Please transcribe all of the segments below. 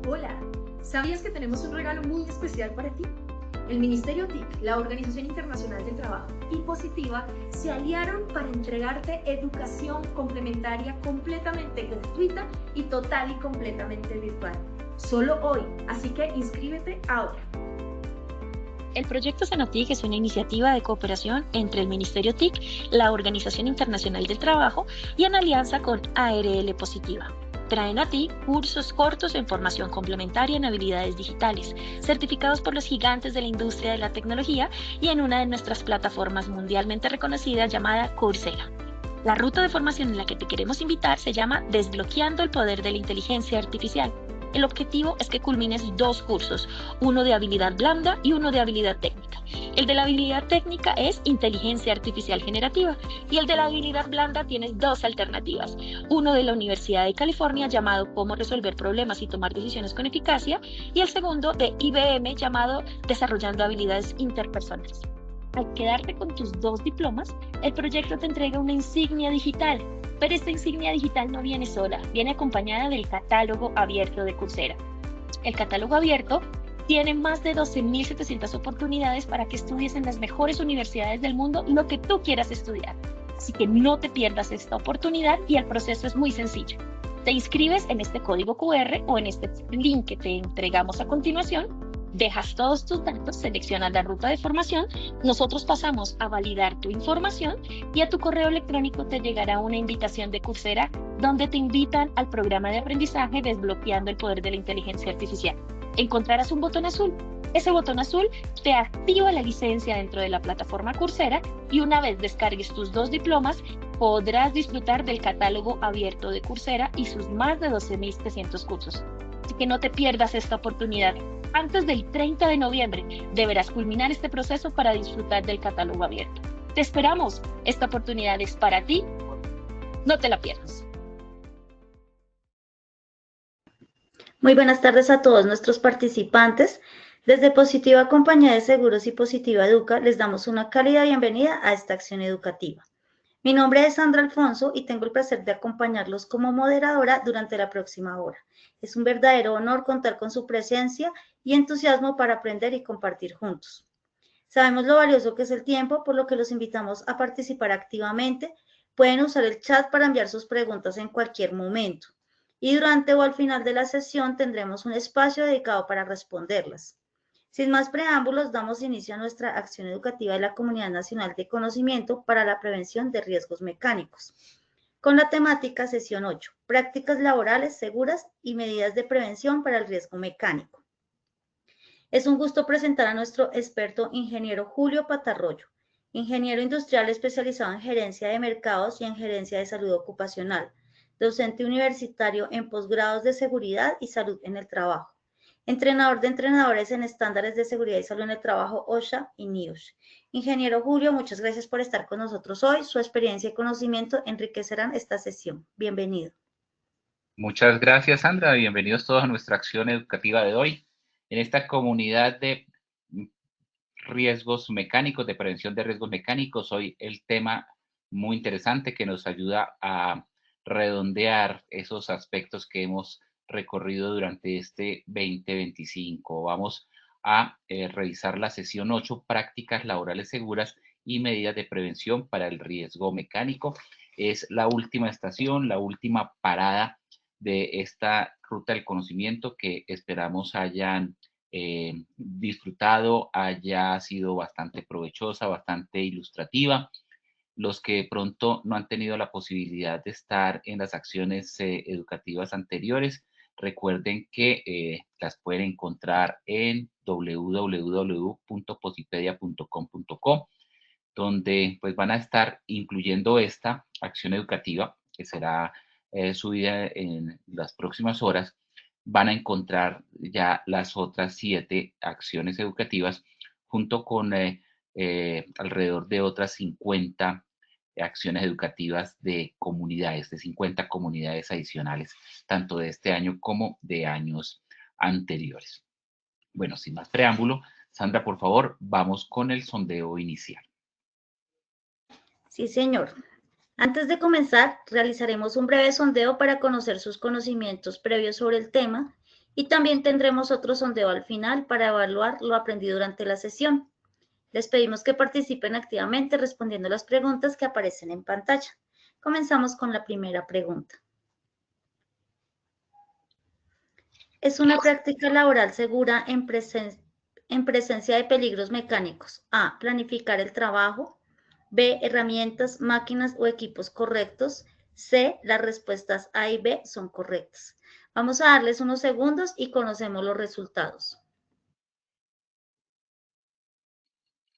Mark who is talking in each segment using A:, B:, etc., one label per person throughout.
A: Hola, ¿sabías que tenemos un regalo muy especial para ti? El Ministerio TIC, la Organización Internacional del Trabajo y Positiva se aliaron para entregarte educación complementaria completamente gratuita y total y completamente virtual. Solo hoy, así que inscríbete ahora.
B: El proyecto Sanotic es una iniciativa de cooperación entre el Ministerio TIC, la Organización Internacional del Trabajo y en alianza con ARL Positiva. Traen a ti cursos cortos en formación complementaria en habilidades digitales, certificados por los gigantes de la industria de la tecnología y en una de nuestras plataformas mundialmente reconocidas llamada Coursera. La ruta de formación en la que te queremos invitar se llama Desbloqueando el Poder de la Inteligencia Artificial. El objetivo es que culmines 2 cursos, uno de habilidad blanda y uno de habilidad técnica. El de la habilidad técnica es inteligencia artificial generativa y el de la habilidad blanda tienes 2 alternativas. Uno de la Universidad de California llamado Cómo resolver problemas y tomar decisiones con eficacia y el segundo de IBM llamado Desarrollando habilidades interpersonales. Al quedarte con tus 2 diplomas, el proyecto te entrega una insignia digital. Pero esta insignia digital no viene sola, viene acompañada del catálogo abierto de Coursera. El catálogo abierto tiene más de 12.700 oportunidades para que estudies en las mejores universidades del mundo lo que tú quieras estudiar. Así que no te pierdas esta oportunidad y el proceso es muy sencillo. Te inscribes en este código QR o en este link que te entregamos a continuación, dejas todos tus datos, seleccionas la ruta de formación, nosotros pasamos a validar tu información y a tu correo electrónico te llegará una invitación de Coursera donde te invitan al programa de aprendizaje Desbloqueando el Poder de la Inteligencia Artificial. Encontrarás un botón azul. Ese botón azul te activa la licencia dentro de la plataforma Coursera y una vez descargues tus 2 diplomas, podrás disfrutar del catálogo abierto de Coursera y sus más de 12.700 cursos. Así que no te pierdas esta oportunidad. Antes del 30 de noviembre deberás culminar este proceso para disfrutar del catálogo abierto. Te esperamos. Esta oportunidad es para ti. No te la pierdas.
C: Muy buenas tardes a todos nuestros participantes. Desde Positiva Compañía de Seguros y Positiva Educa les damos una cálida bienvenida a esta acción educativa. Mi nombre es Sandra Alfonso y tengo el placer de acompañarlos como moderadora durante la próxima hora. Es un verdadero honor contar con su presencia y entusiasmo para aprender y compartir juntos. Sabemos lo valioso que es el tiempo, por lo que los invitamos a participar activamente. Pueden usar el chat para enviar sus preguntas en cualquier momento. Y durante o al final de la sesión tendremos un espacio dedicado para responderlas. Sin más preámbulos, damos inicio a nuestra acción educativa de la Comunidad Nacional de Conocimiento para la Prevención de Riesgos Mecánicos, con la temática sesión 8, prácticas laborales seguras y medidas de prevención para el riesgo mecánico. Es un gusto presentar a nuestro experto ingeniero Julio Patarroyo, ingeniero industrial especializado en gerencia de mercados y en gerencia de salud ocupacional, docente universitario en posgrados de seguridad y salud en el trabajo, entrenador de entrenadores en estándares de seguridad y salud en el trabajo OSHA y NIOSH. Ingeniero Julio, muchas gracias por estar con nosotros hoy. Su experiencia y conocimiento enriquecerán esta sesión. Bienvenido.
D: Muchas gracias, Sandra. Bienvenidos todos a nuestra acción educativa de hoy. En esta comunidad de riesgos mecánicos, de prevención de riesgos mecánicos, hoy el tema muy interesante que nos ayuda a redondear esos aspectos que hemos recorrido durante este 2025. Vamos a revisar la sesión 8, prácticas laborales seguras y medidas de prevención para el riesgo mecánico. Es la última estación, la última parada de esta ruta del conocimiento que esperamos hayan disfrutado, haya sido bastante provechosa, bastante ilustrativa. Los que pronto no han tenido la posibilidad de estar en las acciones educativas anteriores, recuerden que las pueden encontrar en www.posipedia.com.co, donde pues van a estar incluyendo esta acción educativa que será subida en las próximas horas. Van a encontrar ya las otras 7 acciones educativas junto con alrededor de otras 50 acciones educativas de comunidades, de 50 comunidades adicionales, tanto de este año como de años anteriores. Bueno, sin más preámbulo, Sandra, por favor, vamos con el sondeo inicial.
C: Sí, señor. Antes de comenzar, realizaremos un breve sondeo para conocer sus conocimientos previos sobre el tema Y también tendremos otro sondeo al final para evaluar lo aprendido durante la sesión. Les pedimos que participen activamente respondiendo las preguntas que aparecen en pantalla. Comenzamos con la primera pregunta. ¿Es una práctica laboral segura en presencia de peligros mecánicos? A. Planificar el trabajo. B. Herramientas, máquinas o equipos correctos. C. Las respuestas A y B son correctas. Vamos a darles unos segundos y conocemos los resultados.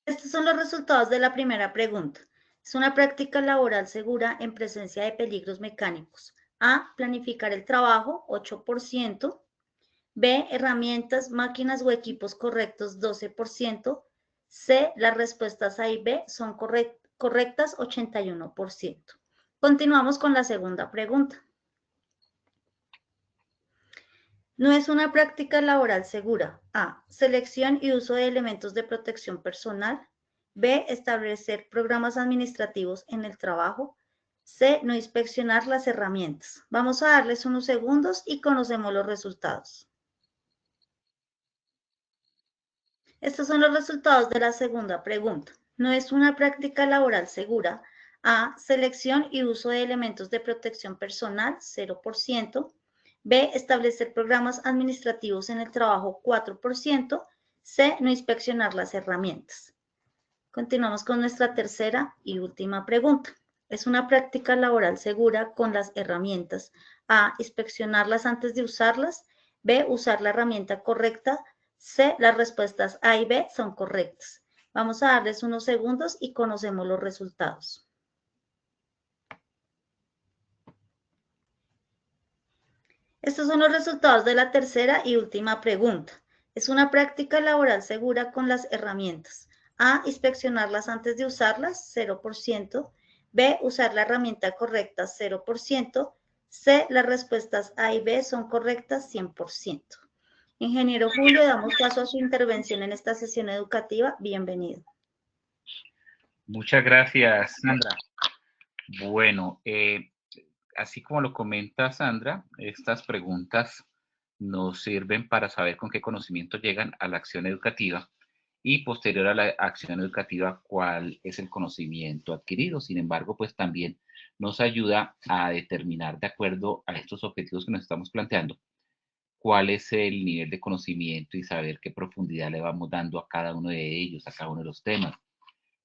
C: Estos son los resultados de la primera pregunta. ¿Es una práctica laboral segura en presencia de peligros mecánicos? A. Planificar el trabajo, 8%. B. Herramientas, máquinas o equipos correctos, 12%. C. Las respuestas A y B son correctas, 81%. Continuamos con la segunda pregunta. ¿No es una práctica laboral segura? A. Selección y uso de elementos de protección personal. B. Establecer programas administrativos en el trabajo. C. No inspeccionar las herramientas. Vamos a darles unos segundos y conocemos los resultados. Estos son los resultados de la segunda pregunta. ¿No es una práctica laboral segura? A. Selección y uso de elementos de protección personal, 0%. B. Establecer programas administrativos en el trabajo, 4%. C. No inspeccionar las herramientas. Continuamos con nuestra tercera y última pregunta. ¿Es una práctica laboral segura con las herramientas? A. Inspeccionarlas antes de usarlas. B. Usar la herramienta correcta. C. Las respuestas A y B son correctas. Vamos a darles unos segundos y conocemos los resultados. Estos son los resultados de la tercera y última pregunta. ¿Es una práctica laboral segura con las herramientas? A. Inspeccionarlas antes de usarlas, 0%. B. Usar la herramienta correcta, 0%. C. Las respuestas A y B son correctas, 100%. Ingeniero Julio, damos paso a su intervención en esta sesión educativa. Bienvenido.
D: Muchas gracias, Sandra. Bueno, así como lo comenta Sandra, estas preguntas nos sirven para saber con qué conocimiento llegan a la acción educativa y posterior a la acción educativa cuál es el conocimiento adquirido. Sin embargo, pues también nos ayuda a determinar, de acuerdo a estos objetivos que nos estamos planteando, cuál es el nivel de conocimiento y saber qué profundidad le vamos dando a cada uno de ellos, a cada uno de los temas.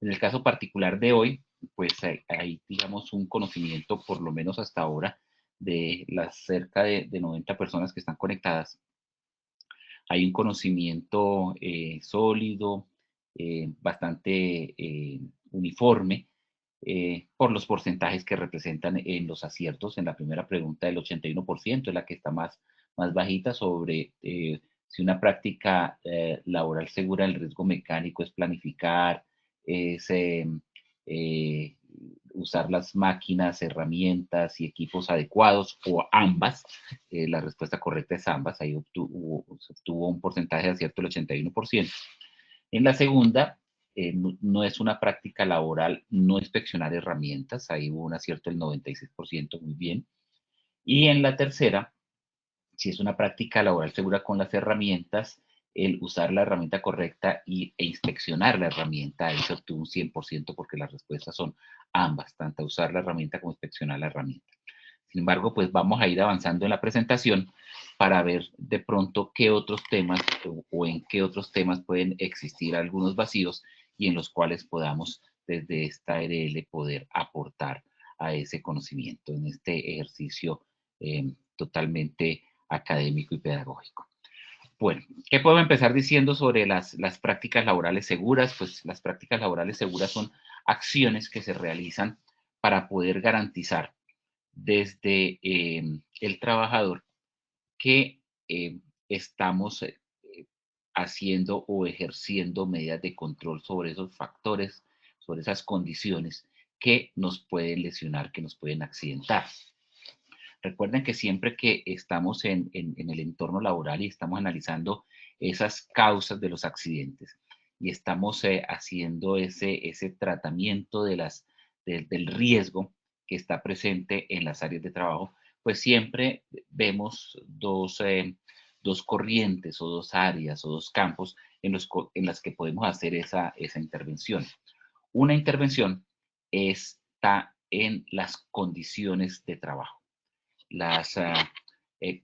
D: En el caso particular de hoy, pues hay digamos, un conocimiento, por lo menos hasta ahora, de las cerca de 90 personas que están conectadas. Hay un conocimiento sólido, bastante uniforme, por los porcentajes que representan en los aciertos. En la primera pregunta, el 81% es la que está más bajita sobre si una práctica laboral segura del riesgo mecánico es planificar, es usar las máquinas, herramientas y equipos adecuados o ambas. La respuesta correcta es ambas. Ahí se obtuvo un porcentaje de acierto del 81%. En la segunda, no es una práctica laboral no inspeccionar herramientas. Ahí hubo un acierto del 96%, muy bien. Y en la tercera, si es una práctica laboral segura con las herramientas, el usar la herramienta correcta e inspeccionar la herramienta, ahí se obtuvo un 100% porque las respuestas son ambas, tanto usar la herramienta como inspeccionar la herramienta. Sin embargo, pues vamos a ir avanzando en la presentación para ver de pronto qué otros temas o en qué otros temas pueden existir algunos vacíos y en los cuales podamos desde esta ARL poder aportar a ese conocimiento en este ejercicio totalmente académico y pedagógico. Bueno, ¿qué puedo empezar diciendo sobre las prácticas laborales seguras? Pues las prácticas laborales seguras son acciones que se realizan para poder garantizar desde el trabajador que estamos haciendo o ejerciendo medidas de control sobre esos factores, sobre esas condiciones que nos pueden lesionar, que nos pueden accidentar. Recuerden que siempre que estamos en el entorno laboral y estamos analizando esas causas de los accidentes y estamos haciendo ese tratamiento del riesgo que está presente en las áreas de trabajo, pues siempre vemos dos dos corrientes o dos áreas o dos campos en las que podemos hacer esa intervención. Una intervención está en las condiciones de trabajo. Las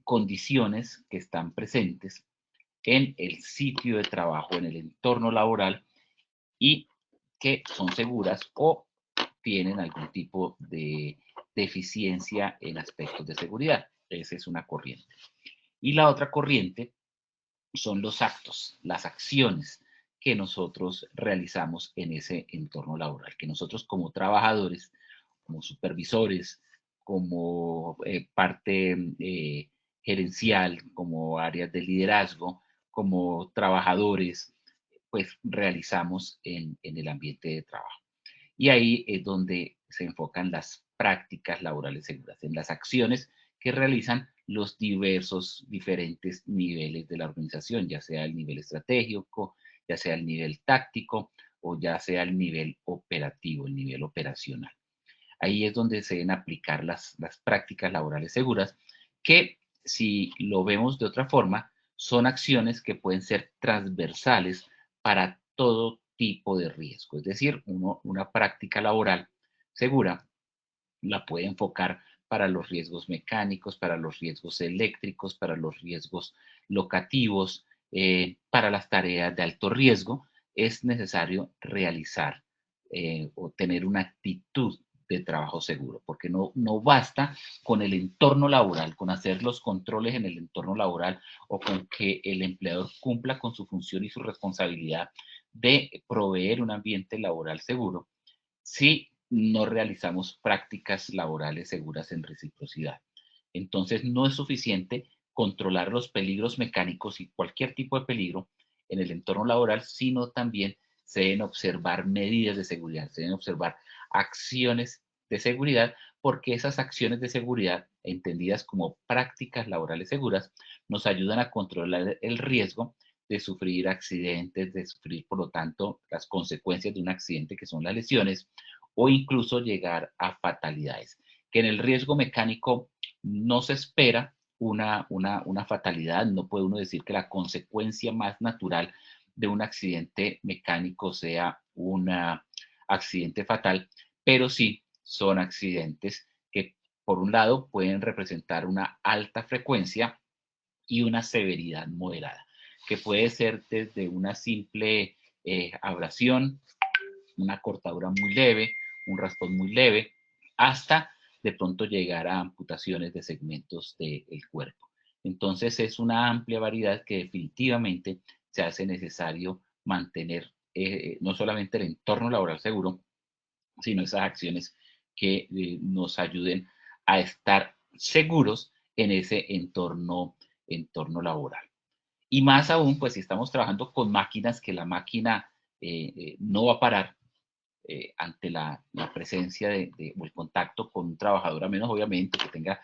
D: condiciones que están presentes en el sitio de trabajo, en el entorno laboral y que son seguras o tienen algún tipo de deficiencia en aspectos de seguridad. Esa es una corriente. Y la otra corriente son los actos, las acciones que nosotros realizamos en ese entorno laboral, que nosotros como trabajadores, como supervisores, como parte gerencial, como áreas de liderazgo, como trabajadores, pues realizamos en el ambiente de trabajo. Y ahí es donde se enfocan las prácticas laborales seguras, en las acciones que realizan los diferentes niveles de la organización, ya sea el nivel estratégico, ya sea el nivel táctico o ya sea el nivel operativo, el nivel operacional. Ahí es donde se deben aplicar las prácticas laborales seguras, que si lo vemos de otra forma, son acciones que pueden ser transversales para todo tipo de riesgo. Es decir, una práctica laboral segura la puede enfocar para los riesgos mecánicos, para los riesgos eléctricos, para los riesgos locativos, para las tareas de alto riesgo. Es necesario realizar o tener una actitud de trabajo seguro, porque no basta con el entorno laboral, con hacer los controles en el entorno laboral o con que el empleador cumpla con su función y su responsabilidad de proveer un ambiente laboral seguro, si no realizamos prácticas laborales seguras en reciprocidad. Entonces, no es suficiente controlar los peligros mecánicos y cualquier tipo de peligro en el entorno laboral, sino también se deben observar medidas de seguridad, se deben observar acciones de seguridad, porque esas acciones de seguridad, entendidas como prácticas laborales seguras, nos ayudan a controlar el riesgo de sufrir accidentes, de sufrir, por lo tanto, las consecuencias de un accidente, que son las lesiones, o incluso llegar a fatalidades. Que en el riesgo mecánico no se espera una fatalidad, no puede uno decir que la consecuencia más natural de un accidente mecánico sea un accidente fatal, pero sí son accidentes que, por un lado, pueden representar una alta frecuencia y una severidad moderada, que puede ser desde una simple abrasión, una cortadura muy leve, un raspón muy leve, hasta de pronto llegar a amputaciones de segmentos del cuerpo. Entonces es una amplia variedad que definitivamente se hace necesario mantener no solamente el entorno laboral seguro, sino esas acciones que nos ayuden a estar seguros en ese entorno laboral. Y más aún, pues si estamos trabajando con máquinas, que la máquina no va a parar ante la presencia o el contacto con un trabajador, a menos obviamente que tenga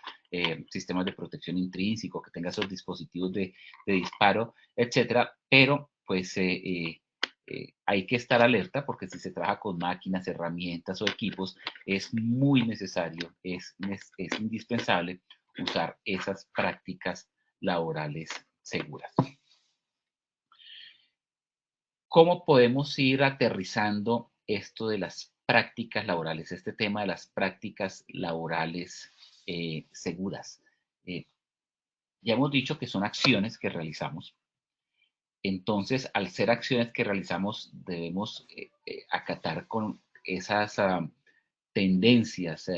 D: sistemas de protección intrínseco, que tenga esos dispositivos de disparo, etcétera, pero pues hay que estar alerta, porque si se trabaja con máquinas, herramientas o equipos, es muy necesario, es indispensable usar esas prácticas laborales seguras. ¿Cómo podemos ir aterrizando esto de las prácticas laborales, este tema de las prácticas laborales seguras? Ya hemos dicho que son acciones que realizamos. Entonces, al ser acciones que realizamos, debemos acatar con esas tendencias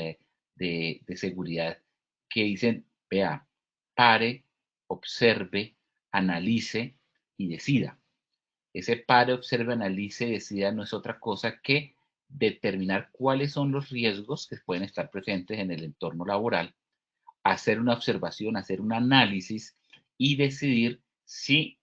D: de seguridad que dicen, vea, pare, observe, analice y decida. Ese pare, observe, analice y decida no es otra cosa que determinar cuáles son los riesgos que pueden estar presentes en el entorno laboral, hacer una observación, hacer un análisis y decidir si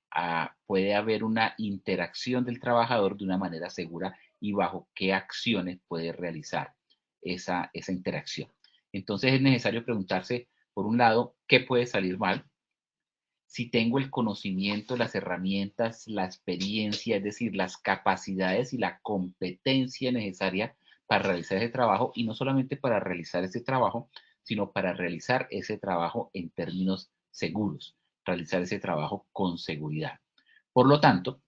D: puede haber una interacción del trabajador de una manera segura y bajo qué acciones puede realizar esa interacción. Entonces es necesario preguntarse, por un lado, ¿qué puede salir mal? Si tengo el conocimiento, las herramientas, la experiencia, es decir, las capacidades y la competencia necesaria para realizar ese trabajo, y no solamente para realizar ese trabajo, sino para realizar ese trabajo en términos seguros, realizar ese trabajo con seguridad. Por lo tanto,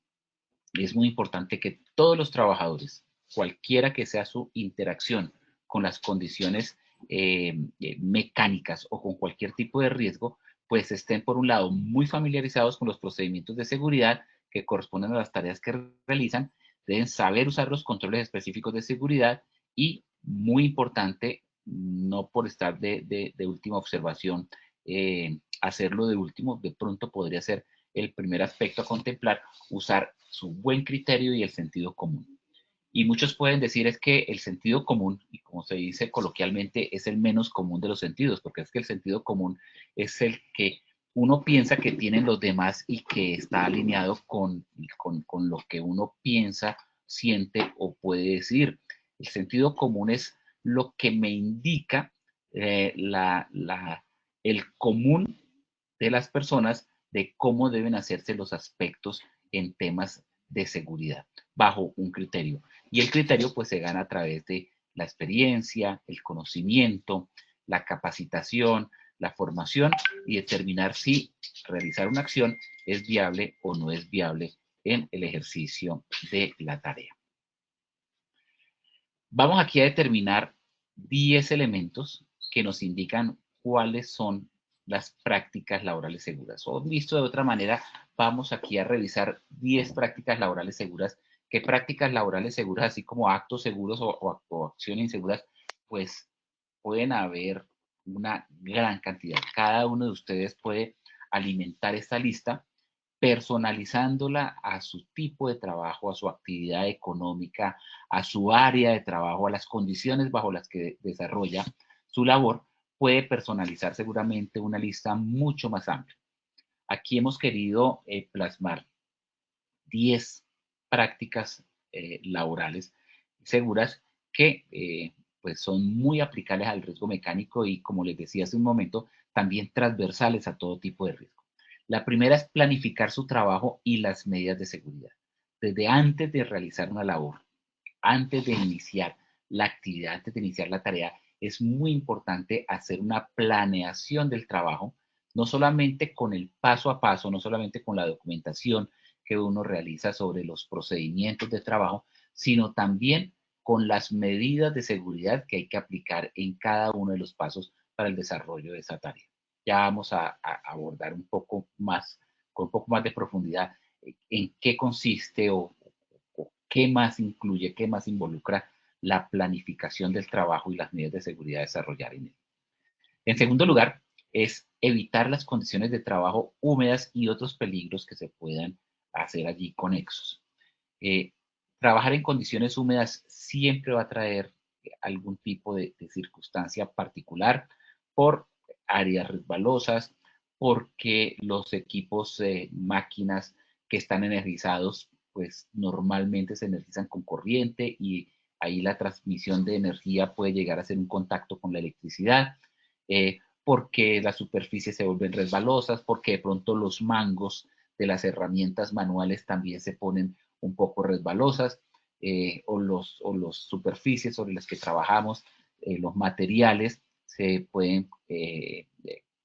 D: es muy importante que todos los trabajadores, cualquiera que sea su interacción con las condiciones mecánicas o con cualquier tipo de riesgo, pues estén por un lado muy familiarizados con los procedimientos de seguridad que corresponden a las tareas que realizan, deben saber usar los controles específicos de seguridad y, muy importante, no por estar de última observación, hacerlo de último, de pronto podría ser el primer aspecto a contemplar, usar su buen criterio y el sentido común. Y muchos pueden decir es que el sentido común, y como se dice coloquialmente, es el menos común de los sentidos, porque es que el sentido común es el que uno piensa que tienen los demás y que está alineado con lo que uno piensa, siente o puede decir. El sentido común es lo que me indica el común de las personas de cómo deben hacerse los aspectos en temas de seguridad, bajo un criterio. Y el criterio pues se gana a través de la experiencia, el conocimiento, la capacitación, la formación y determinar si realizar una acción es viable o no es viable en el ejercicio de la tarea. Vamos aquí a determinar 10 elementos que nos indican cuáles son las prácticas laborales seguras. O visto de otra manera, vamos aquí a revisar 10 prácticas laborales seguras. ¿Qué prácticas laborales seguras, así como actos seguros o acciones inseguras? Pues pueden haber una gran cantidad. Cada uno de ustedes puede alimentar esta lista personalizándola a su tipo de trabajo, a su actividad económica, a su área de trabajo, a las condiciones bajo las que desarrolla su labor, puede personalizar seguramente una lista mucho más amplia. Aquí hemos querido plasmar 10 prácticas laborales seguras que pues son muy aplicables al riesgo mecánico y, como les decía hace un momento, también transversales a todo tipo de riesgo. La primera es planificar su trabajo y las medidas de seguridad. Desde antes de realizar una labor, antes de iniciar la actividad, antes de iniciar la tarea, es muy importante hacer una planeación del trabajo, no solamente con el paso a paso, no solamente con la documentación que uno realiza sobre los procedimientos de trabajo, sino también con las medidas de seguridad que hay que aplicar en cada uno de los pasos para el desarrollo de esa tarea. Ya vamos a abordar un poco más, con un poco más de profundidad, en qué consiste o qué más incluye, qué más involucra la planificación del trabajo y las medidas de seguridad a desarrollar en él. En segundo lugar, es evitar las condiciones de trabajo húmedas y otros peligros que se puedan hacer allí conexos. Trabajar en condiciones húmedas siempre va a traer algún tipo de circunstancia particular por áreas resbalosas, porque los equipos, máquinas que están energizados, pues normalmente se energizan con corriente y ahí la transmisión de energía puede llegar a ser un contacto con la electricidad, porque las superficies se vuelven resbalosas, porque de pronto los mangos de las herramientas manuales también se ponen un poco resbalosas, o los superficies sobre las que trabajamos, los materiales se pueden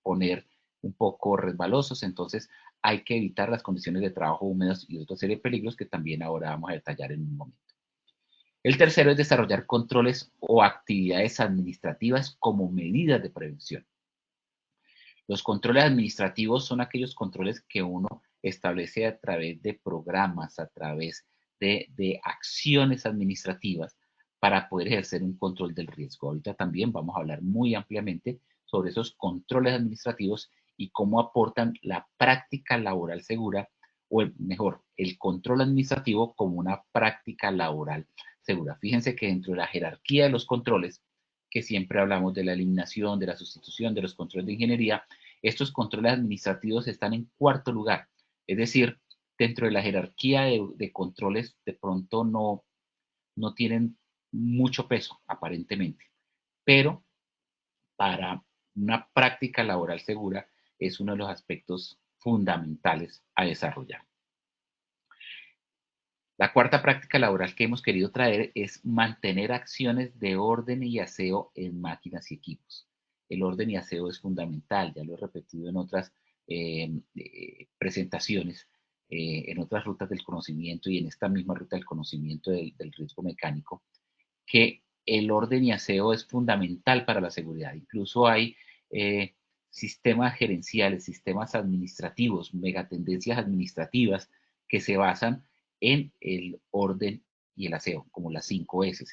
D: poner un poco resbalosos, entonces hay que evitar las condiciones de trabajo húmedas y otra serie de peligros que también ahora vamos a detallar en un momento. El tercero es desarrollar controles o actividades administrativas como medidas de prevención. Los controles administrativos son aquellos controles que uno establece a través de programas, a través de acciones administrativas para poder ejercer un control del riesgo. Ahorita también vamos a hablar muy ampliamente sobre esos controles administrativos y cómo aportan la práctica laboral segura, o mejor, el control administrativo como una práctica laboral segura. Fíjense que dentro de la jerarquía de los controles, que siempre hablamos de la eliminación, de la sustitución, de los controles de ingeniería, estos controles administrativos están en cuarto lugar. Es decir, dentro de la jerarquía de controles, de pronto no tienen mucho peso, aparentemente. Pero para una práctica laboral segura es uno de los aspectos fundamentales a desarrollar. La cuarta práctica laboral que hemos querido traer es mantener acciones de orden y aseo en máquinas y equipos. El orden y aseo es fundamental, ya lo he repetido en otras presentaciones en otras rutas del conocimiento y en esta misma ruta del conocimiento del riesgo mecánico, que el orden y aseo es fundamental para la seguridad. Incluso hay sistemas gerenciales, sistemas administrativos, megatendencias administrativas que se basan en el orden y el aseo, como las 5 S,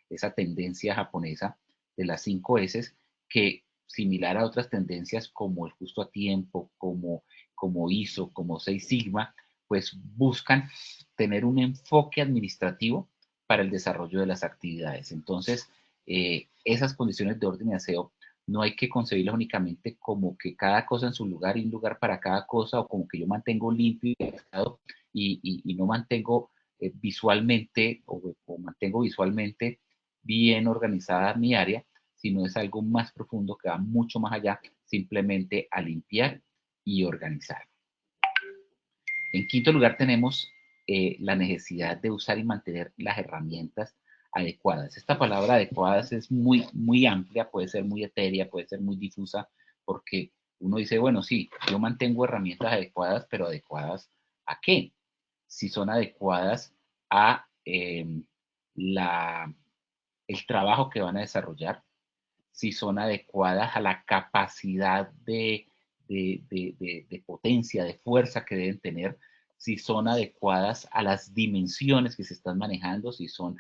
D: esa tendencia japonesa de las 5 S, que similar a otras tendencias como el justo a tiempo, como ISO, como 6 Sigma, pues buscan tener un enfoque administrativo para el desarrollo de las actividades. Entonces, esas condiciones de orden y aseo no hay que concebirlas únicamente como que cada cosa en su lugar y un lugar para cada cosa, o como que yo mantengo limpio y no mantengo visualmente o mantengo visualmente bien organizada mi área, sino es algo más profundo que va mucho más allá simplemente a limpiar y organizar. En quinto lugar tenemos la necesidad de usar y mantener las herramientas adecuadas. Esta palabra adecuadas es muy amplia, puede ser muy etérea, puede ser muy difusa, porque uno dice, bueno, sí, yo mantengo herramientas adecuadas, pero ¿adecuadas a qué? Si son adecuadas a el trabajo que van a desarrollar, si son adecuadas a la capacidad de potencia, de fuerza que deben tener, si son adecuadas a las dimensiones que se están manejando, si son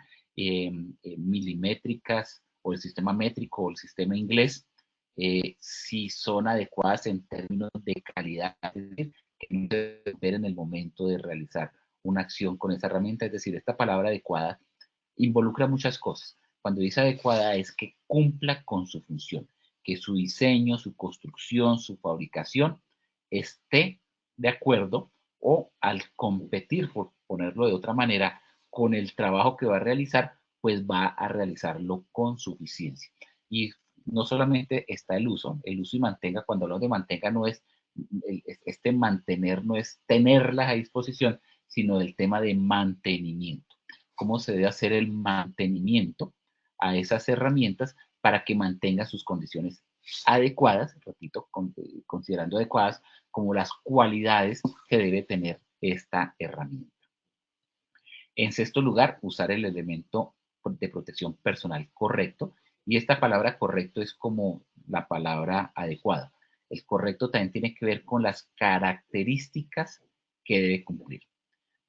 D: milimétricas o el sistema métrico o el sistema inglés, si son adecuadas en términos de calidad, es decir, que no se debe ver en el momento de realizar una acción con esa herramienta. Es decir, esta palabra adecuada involucra muchas cosas. Cuando dice adecuada es que cumpla con su función, que su diseño, su construcción, su fabricación esté de acuerdo o al competir, por ponerlo de otra manera, con el trabajo que va a realizar, pues va a realizarlo con suficiencia. Y no solamente está el uso y mantenga. Cuando hablamos de mantenga no es este mantener, no es tenerlas a disposición, sino el tema de mantenimiento. Cómo se debe hacer el mantenimiento a esas herramientas para que mantengan sus condiciones adecuadas, repito, considerando adecuadas como las cualidades que debe tener esta herramienta. En sexto lugar, usar el elemento de protección personal correcto, y esta palabra correcto es como la palabra adecuada. El correcto también tiene que ver con las características que debe cumplir.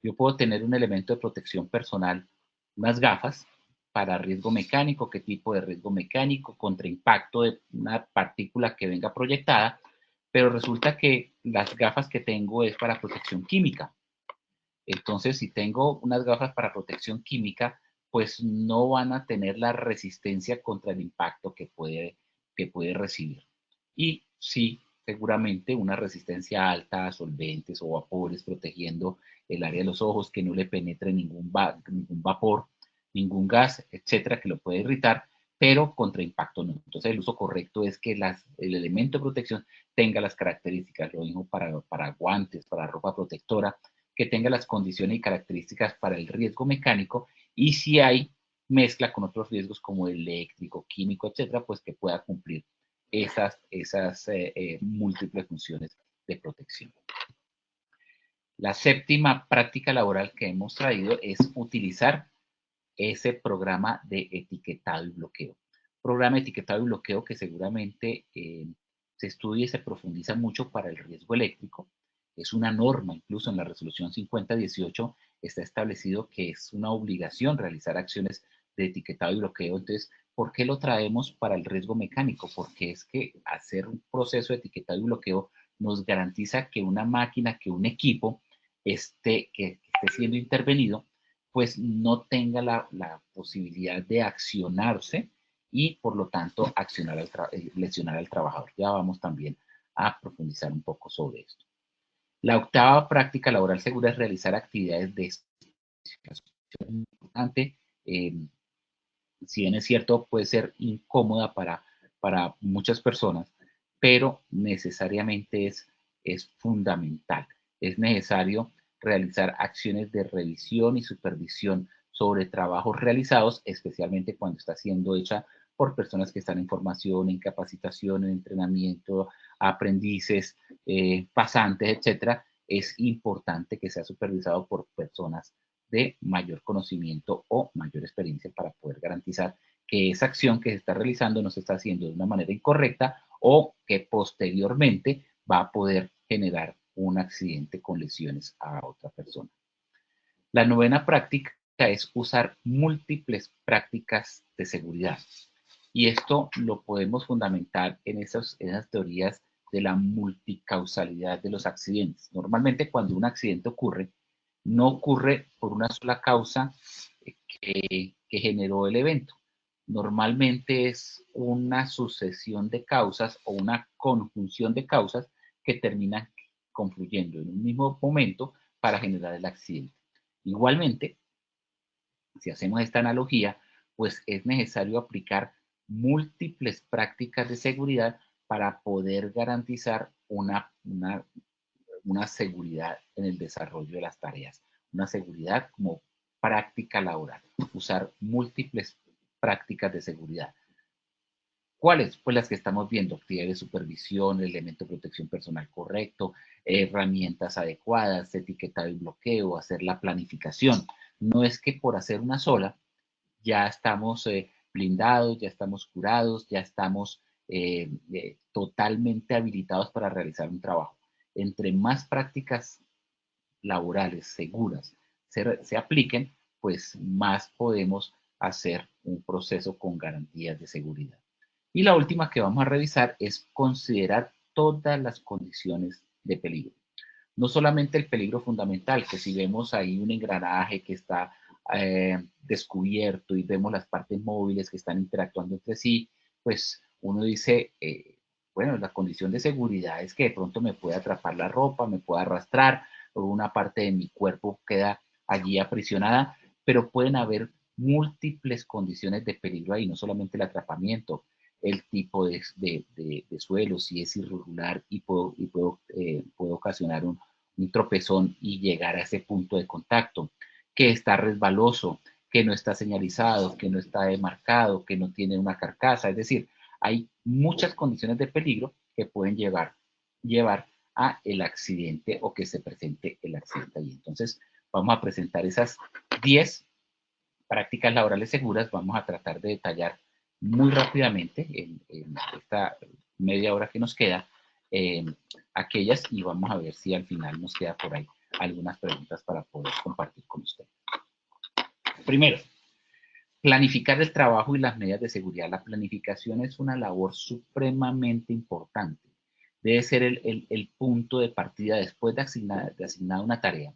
D: Yo puedo tener un elemento de protección personal, unas gafas para riesgo mecánico, qué tipo de riesgo mecánico, contra impacto de una partícula que venga proyectada, pero resulta que las gafas que tengo es para protección química. Entonces, si tengo unas gafas para protección química, pues no van a tener la resistencia contra el impacto que puede recibir. Y sí, seguramente una resistencia alta a solventes o vapores, protegiendo el área de los ojos, que no le penetre ningún vapor, ningún gas, etcétera, que lo puede irritar, pero contra impacto no. Entonces, el uso correcto es que el elemento de protección tenga las características, lo mismo para guantes, para ropa protectora, que tenga las condiciones y características para el riesgo mecánico, y si hay mezcla con otros riesgos como eléctrico, químico, etcétera, pues que pueda cumplir esas múltiples funciones de protección. La séptima práctica laboral que hemos traído es utilizar ese programa de etiquetado y bloqueo. Programa de etiquetado y bloqueo que seguramente se estudia y se profundiza mucho para el riesgo eléctrico. Es una norma, incluso en la resolución 5018 está establecido que es una obligación realizar acciones de etiquetado y bloqueo. Entonces, ¿por qué lo traemos para el riesgo mecánico? Porque es que hacer un proceso de etiquetado y bloqueo nos garantiza que una máquina, que un equipo que esté siendo intervenido, pues no tenga la posibilidad de accionarse y por lo tanto lesionar al trabajador. Ya vamos también a profundizar un poco sobre esto. La octava práctica laboral segura es realizar actividades de especificación importante. Si bien es cierto, puede ser incómoda para muchas personas, pero necesariamente es fundamental. Es necesario realizar acciones de revisión y supervisión sobre trabajos realizados, especialmente cuando está siendo hecha por personas que están en formación, en capacitación, en entrenamiento, aprendices, pasantes, etcétera. Es importante que sea supervisado por personas de mayor conocimiento o mayor experiencia para poder garantizar que esa acción que se está realizando no se está haciendo de una manera incorrecta o que posteriormente va a poder generar un accidente con lesiones a otra persona. La novena práctica es usar múltiples prácticas de seguridad. Y esto lo podemos fundamentar en esas teorías de la multicausalidad de los accidentes. Normalmente cuando un accidente ocurre, no ocurre por una sola causa que generó el evento. Normalmente es una sucesión de causas o una conjunción de causas que terminan confluyendo en un mismo momento para generar el accidente. Igualmente, si hacemos esta analogía, pues es necesario aplicar múltiples prácticas de seguridad para poder garantizar una seguridad en el desarrollo de las tareas, una seguridad como práctica laboral, usar múltiples prácticas de seguridad. ¿Cuáles? Pues las que estamos viendo: actividades de supervisión, elemento de protección personal correcto, herramientas adecuadas, etiquetado y bloqueo, hacer la planificación. No es que por hacer una sola ya estamos blindados, ya estamos curados, ya estamos totalmente habilitados para realizar un trabajo. Entre más prácticas laborales seguras se apliquen, pues más podemos hacer un proceso con garantías de seguridad. Y la última que vamos a revisar es considerar todas las condiciones de peligro. No solamente el peligro fundamental, que si vemos ahí un engranaje que está descubierto y vemos las partes móviles que están interactuando entre sí, pues uno dice, bueno, la condición de seguridad es que de pronto me puede atrapar la ropa, me puede arrastrar, o una parte de mi cuerpo queda allí aprisionada, pero pueden haber múltiples condiciones de peligro ahí, no solamente el atrapamiento, el tipo de suelo, si es irregular y puede ocasionar un tropezón y llegar a ese punto de contacto, que está resbaloso, que no está señalizado, que no está demarcado, que no tiene una carcasa. Es decir, hay muchas condiciones de peligro que pueden llevar a el accidente o que se presente el accidente ahí. Entonces, vamos a presentar esas 10 prácticas laborales seguras. Vamos a tratar de detallar muy rápidamente en esta media hora que nos queda aquellas, y vamos a ver si al final nos queda por ahí algunas preguntas para poder compartir con ustedes. Primero, planificar el trabajo y las medidas de seguridad. La planificación es una labor supremamente importante. Debe ser el punto de partida después de asignada una tarea,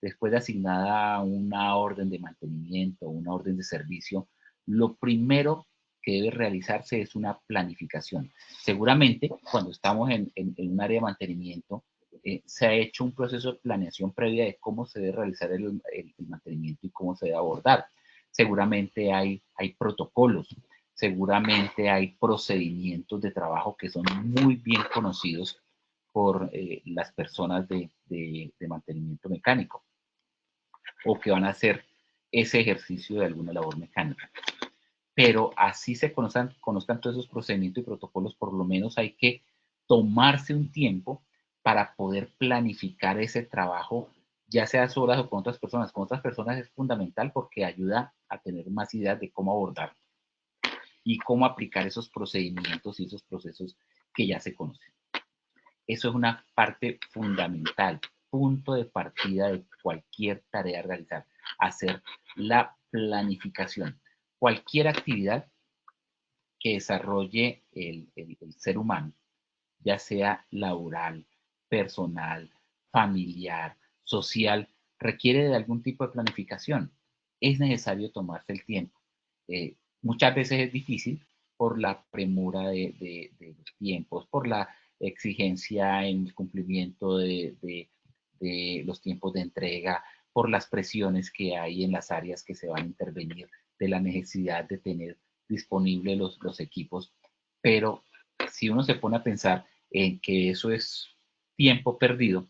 D: después de asignada una orden de mantenimiento, una orden de servicio. Lo primero que debe realizarse es una planificación. Seguramente cuando estamos en un área de mantenimiento, se ha hecho un proceso de planeación previa de cómo se debe realizar el mantenimiento y cómo se debe abordar. Seguramente hay protocolos, seguramente hay procedimientos de trabajo que son muy bien conocidos por las personas de mantenimiento mecánico o que van a hacer ese ejercicio de alguna labor mecánica. Pero así se conozcan todos esos procedimientos y protocolos, por lo menos hay que tomarse un tiempo para poder planificar ese trabajo, ya sea solas o con otras personas. Con otras personas es fundamental porque ayuda a tener más ideas de cómo abordar y cómo aplicar esos procedimientos y esos procesos que ya se conocen. Eso es una parte fundamental, punto de partida de cualquier tarea a realizar, hacer la planificación. Cualquier actividad que desarrolle el ser humano, ya sea laboral, personal, familiar, social, requiere de algún tipo de planificación. Es necesario tomarse el tiempo. Muchas veces es difícil por la premura de los tiempos, por la exigencia en el cumplimiento de los tiempos de entrega, por las presiones que hay en las áreas que se van a intervenir, de la necesidad de tener disponibles los equipos. Pero si uno se pone a pensar en que eso es tiempo perdido,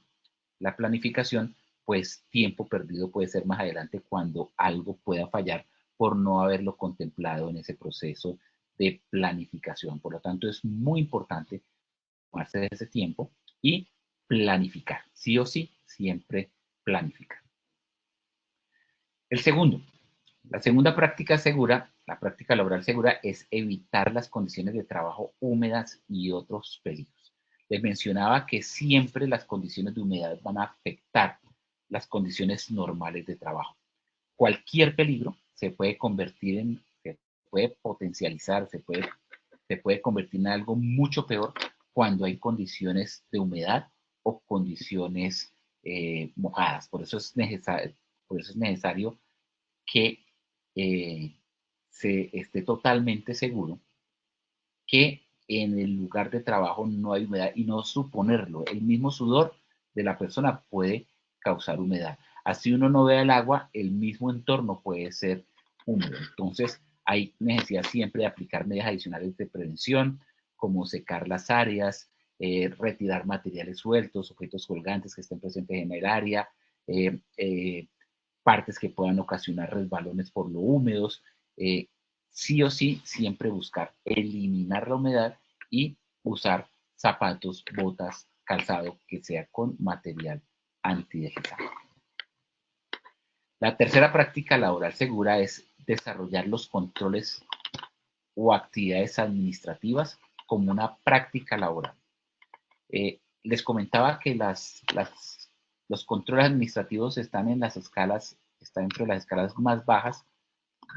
D: la planificación, pues tiempo perdido puede ser más adelante cuando algo pueda fallar por no haberlo contemplado en ese proceso de planificación. Por lo tanto, es muy importante tomarse ese tiempo y planificar. Sí o sí, siempre planificar. La segunda práctica segura, la práctica laboral segura, es evitar las condiciones de trabajo húmedas y otros peligros. Les mencionaba que siempre las condiciones de humedad van a afectar las condiciones normales de trabajo. Cualquier peligro se puede convertir se puede potencializar, se puede convertir en algo mucho peor cuando hay condiciones de humedad o condiciones mojadas. Por eso es necesario que se esté totalmente seguro que en el lugar de trabajo no hay humedad y no suponerlo. El mismo sudor de la persona puede causar humedad. Así uno no vea el agua, el mismo entorno puede ser húmedo. Entonces hay necesidad siempre de aplicar medidas adicionales de prevención, como secar las áreas, retirar materiales sueltos, objetos colgantes que estén presentes en el área, partes que puedan ocasionar resbalones por lo húmedos. Sí o sí, siempre buscar eliminar la humedad y usar zapatos, botas, calzado que sea con material antideslizante. La tercera práctica laboral segura es desarrollar los controles o actividades administrativas como una práctica laboral. Les comentaba que los controles administrativos están dentro de las escalas más bajas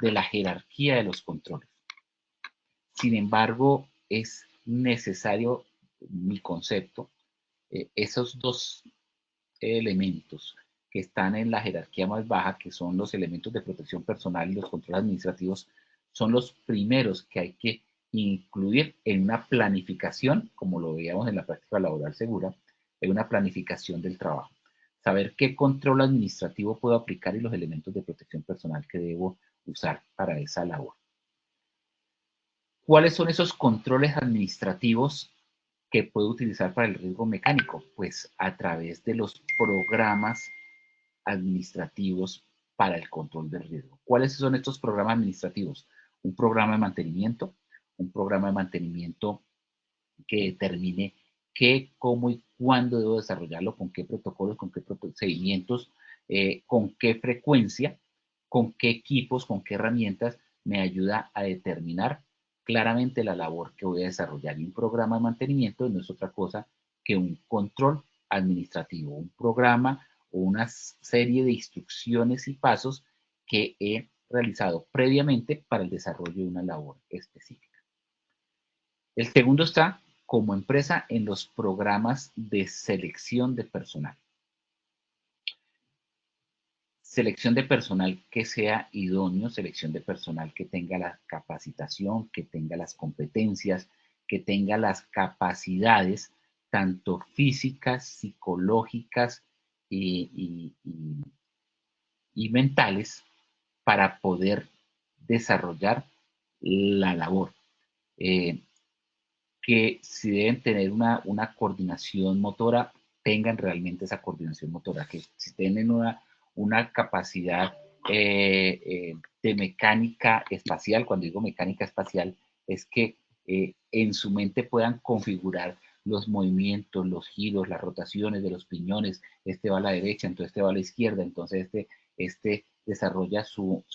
D: de la jerarquía de los controles. Sin embargo, es necesario, mi concepto, esos dos elementos que están en la jerarquía más baja, que son los elementos de protección personal y los controles administrativos, son los primeros que hay que incluir en una planificación, como lo veíamos en la práctica laboral segura, en una planificación del trabajo. Saber qué control administrativo puedo aplicar y los elementos de protección personal que debo usar para esa labor. ¿Cuáles son esos controles administrativos que puedo utilizar para el riesgo mecánico? Pues a través de los programas administrativos para el control del riesgo. ¿Cuáles son estos programas administrativos? Un programa de mantenimiento que determine qué, cómo y cuándo debo desarrollarlo, con qué protocolos, con qué procedimientos, con qué frecuencia, con qué equipos, con qué herramientas me ayuda a determinar claramente la labor que voy a desarrollar. Y un programa de mantenimiento no es otra cosa que un control administrativo, un programa o una serie de instrucciones y pasos que he realizado previamente para el desarrollo de una labor específica. El segundo está como empresa en los programas de selección de personal. Selección de personal que sea idóneo, selección de personal que tenga la capacitación, que tenga las competencias, que tenga las capacidades, tanto físicas, psicológicas y mentales, para poder desarrollar la labor. Que si deben tener una coordinación motora, tengan realmente esa coordinación motora, que si tienen una capacidad de mecánica espacial. Cuando digo mecánica espacial, es que en su mente puedan configurar los movimientos, los giros, las rotaciones de los piñones. Este va a la derecha, entonces este va a la izquierda, entonces este desarrolla su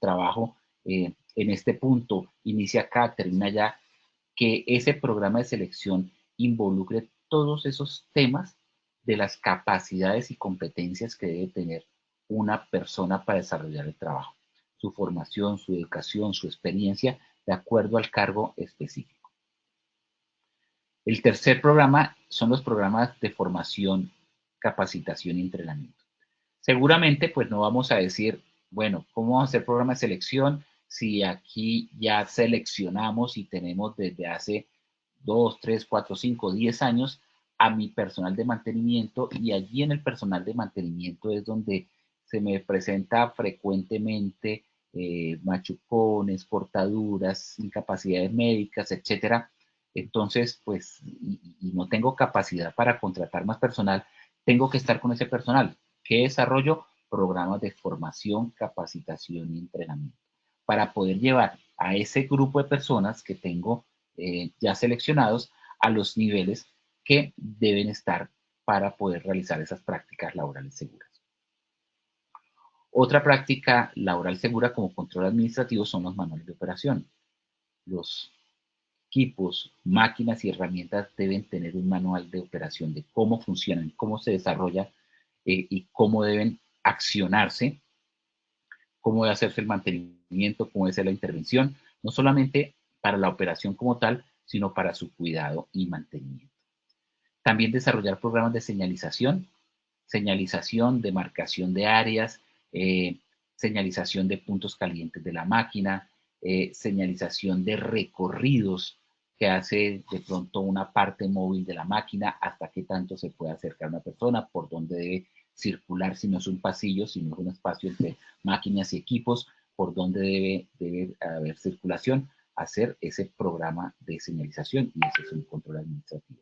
D: trabajo en este punto, inicia acá, termina allá. Que ese programa de selección involucre todos esos temas de las capacidades y competencias que debe tener una persona para desarrollar el trabajo, su formación, su educación, su experiencia, de acuerdo al cargo específico. El tercer programa son los programas de formación, capacitación y entrenamiento. Seguramente, pues no vamos a decir, bueno, ¿cómo vamos a hacer programa de selección si aquí ya seleccionamos y tenemos desde hace 2, 3, 4, 5, 10 años a mi personal de mantenimiento, y allí en el personal de mantenimiento es donde se me presenta frecuentemente machucones, cortaduras, incapacidades médicas, etcétera? Entonces, pues, y no tengo capacidad para contratar más personal, tengo que estar con ese personal. ¿Qué desarrollo? Programas de formación, capacitación y entrenamiento. para poder llevar a ese grupo de personas que tengo ya seleccionados a los niveles que deben estar para poder realizar esas prácticas laborales seguras. Otra práctica laboral segura como control administrativo son los manuales de operación. Los equipos, máquinas y herramientas deben tener un manual de operación de cómo funcionan, cómo se desarrolla y cómo deben accionarse, cómo debe hacerse el mantenimiento, cómo debe ser la intervención, no solamente para la operación como tal, sino para su cuidado y mantenimiento. También desarrollar programas de señalización, demarcación de áreas, señalización de puntos calientes de la máquina, señalización de recorridos que hace de pronto una parte móvil de la máquina, hasta qué tanto se puede acercar una persona, por dónde debe circular si no es un pasillo, si no es un espacio entre máquinas y equipos, por dónde debe haber circulación, hacer ese programa de señalización y ese es un control administrativo.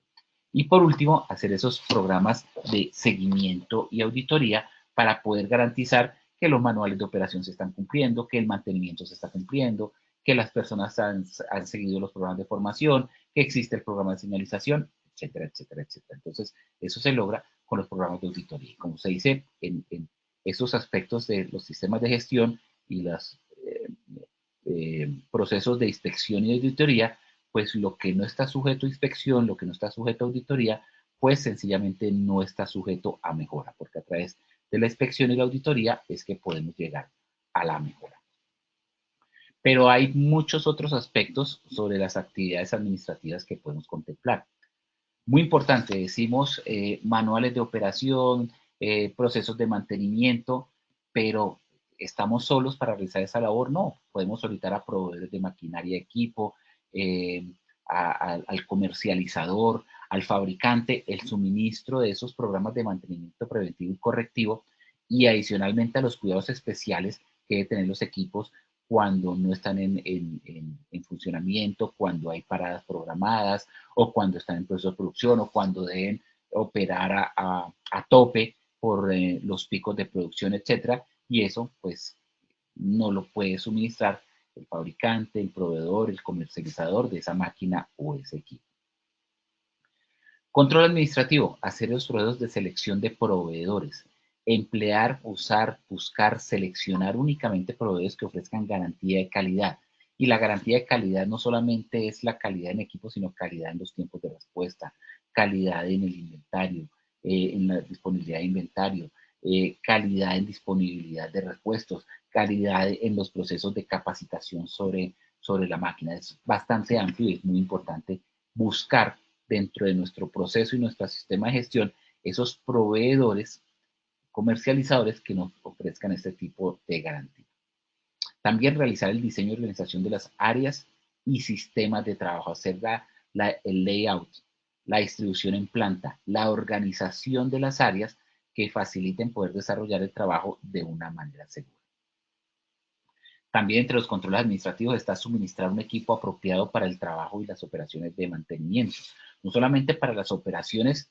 D: Y por último, hacer esos programas de seguimiento y auditoría para poder garantizar que los manuales de operación se están cumpliendo, que el mantenimiento se está cumpliendo, que las personas han seguido los programas de formación, que existe el programa de señalización, etcétera, etcétera, etcétera. Entonces, eso se logra con los programas de auditoría. Como se dice, en esos aspectos de los sistemas de gestión y los procesos de inspección y auditoría, pues lo que no está sujeto a inspección, lo que no está sujeto a auditoría, pues sencillamente no está sujeto a mejora, porque a través de la inspección y la auditoría es que podemos llegar a la mejora. Pero hay muchos otros aspectos sobre las actividades administrativas que podemos contemplar. Muy importante, decimos manuales de operación, procesos de mantenimiento, pero ¿estamos solos para realizar esa labor? No, podemos solicitar a proveedores de maquinaria y equipo, al comercializador, al fabricante, el suministro de esos programas de mantenimiento preventivo y correctivo y adicionalmente a los cuidados especiales que deben tener los equipos cuando no están en funcionamiento, cuando hay paradas programadas o cuando están en proceso de producción o cuando deben operar a tope por los picos de producción, etcétera, y eso pues no lo puede suministrar el fabricante, el proveedor, el comercializador de esa máquina o ese equipo. Control administrativo, hacer los procesos de selección de proveedores, emplear, usar, buscar, seleccionar únicamente proveedores que ofrezcan garantía de calidad. Y la garantía de calidad no solamente es la calidad en equipo, sino calidad en los tiempos de respuesta, calidad en el inventario, en la disponibilidad de inventario, calidad en disponibilidad de repuestos, calidad en los procesos de capacitación sobre la máquina. Es bastante amplio y es muy importante buscar dentro de nuestro proceso y nuestro sistema de gestión esos proveedores comercializadores que nos ofrezcan este tipo de garantía. También realizar el diseño y organización de las áreas y sistemas de trabajo, hacer el layout, la distribución en planta, la organización de las áreas que faciliten poder desarrollar el trabajo de una manera segura. También entre los controles administrativos está suministrar un equipo apropiado para el trabajo y las operaciones de mantenimiento. No solamente para las operaciones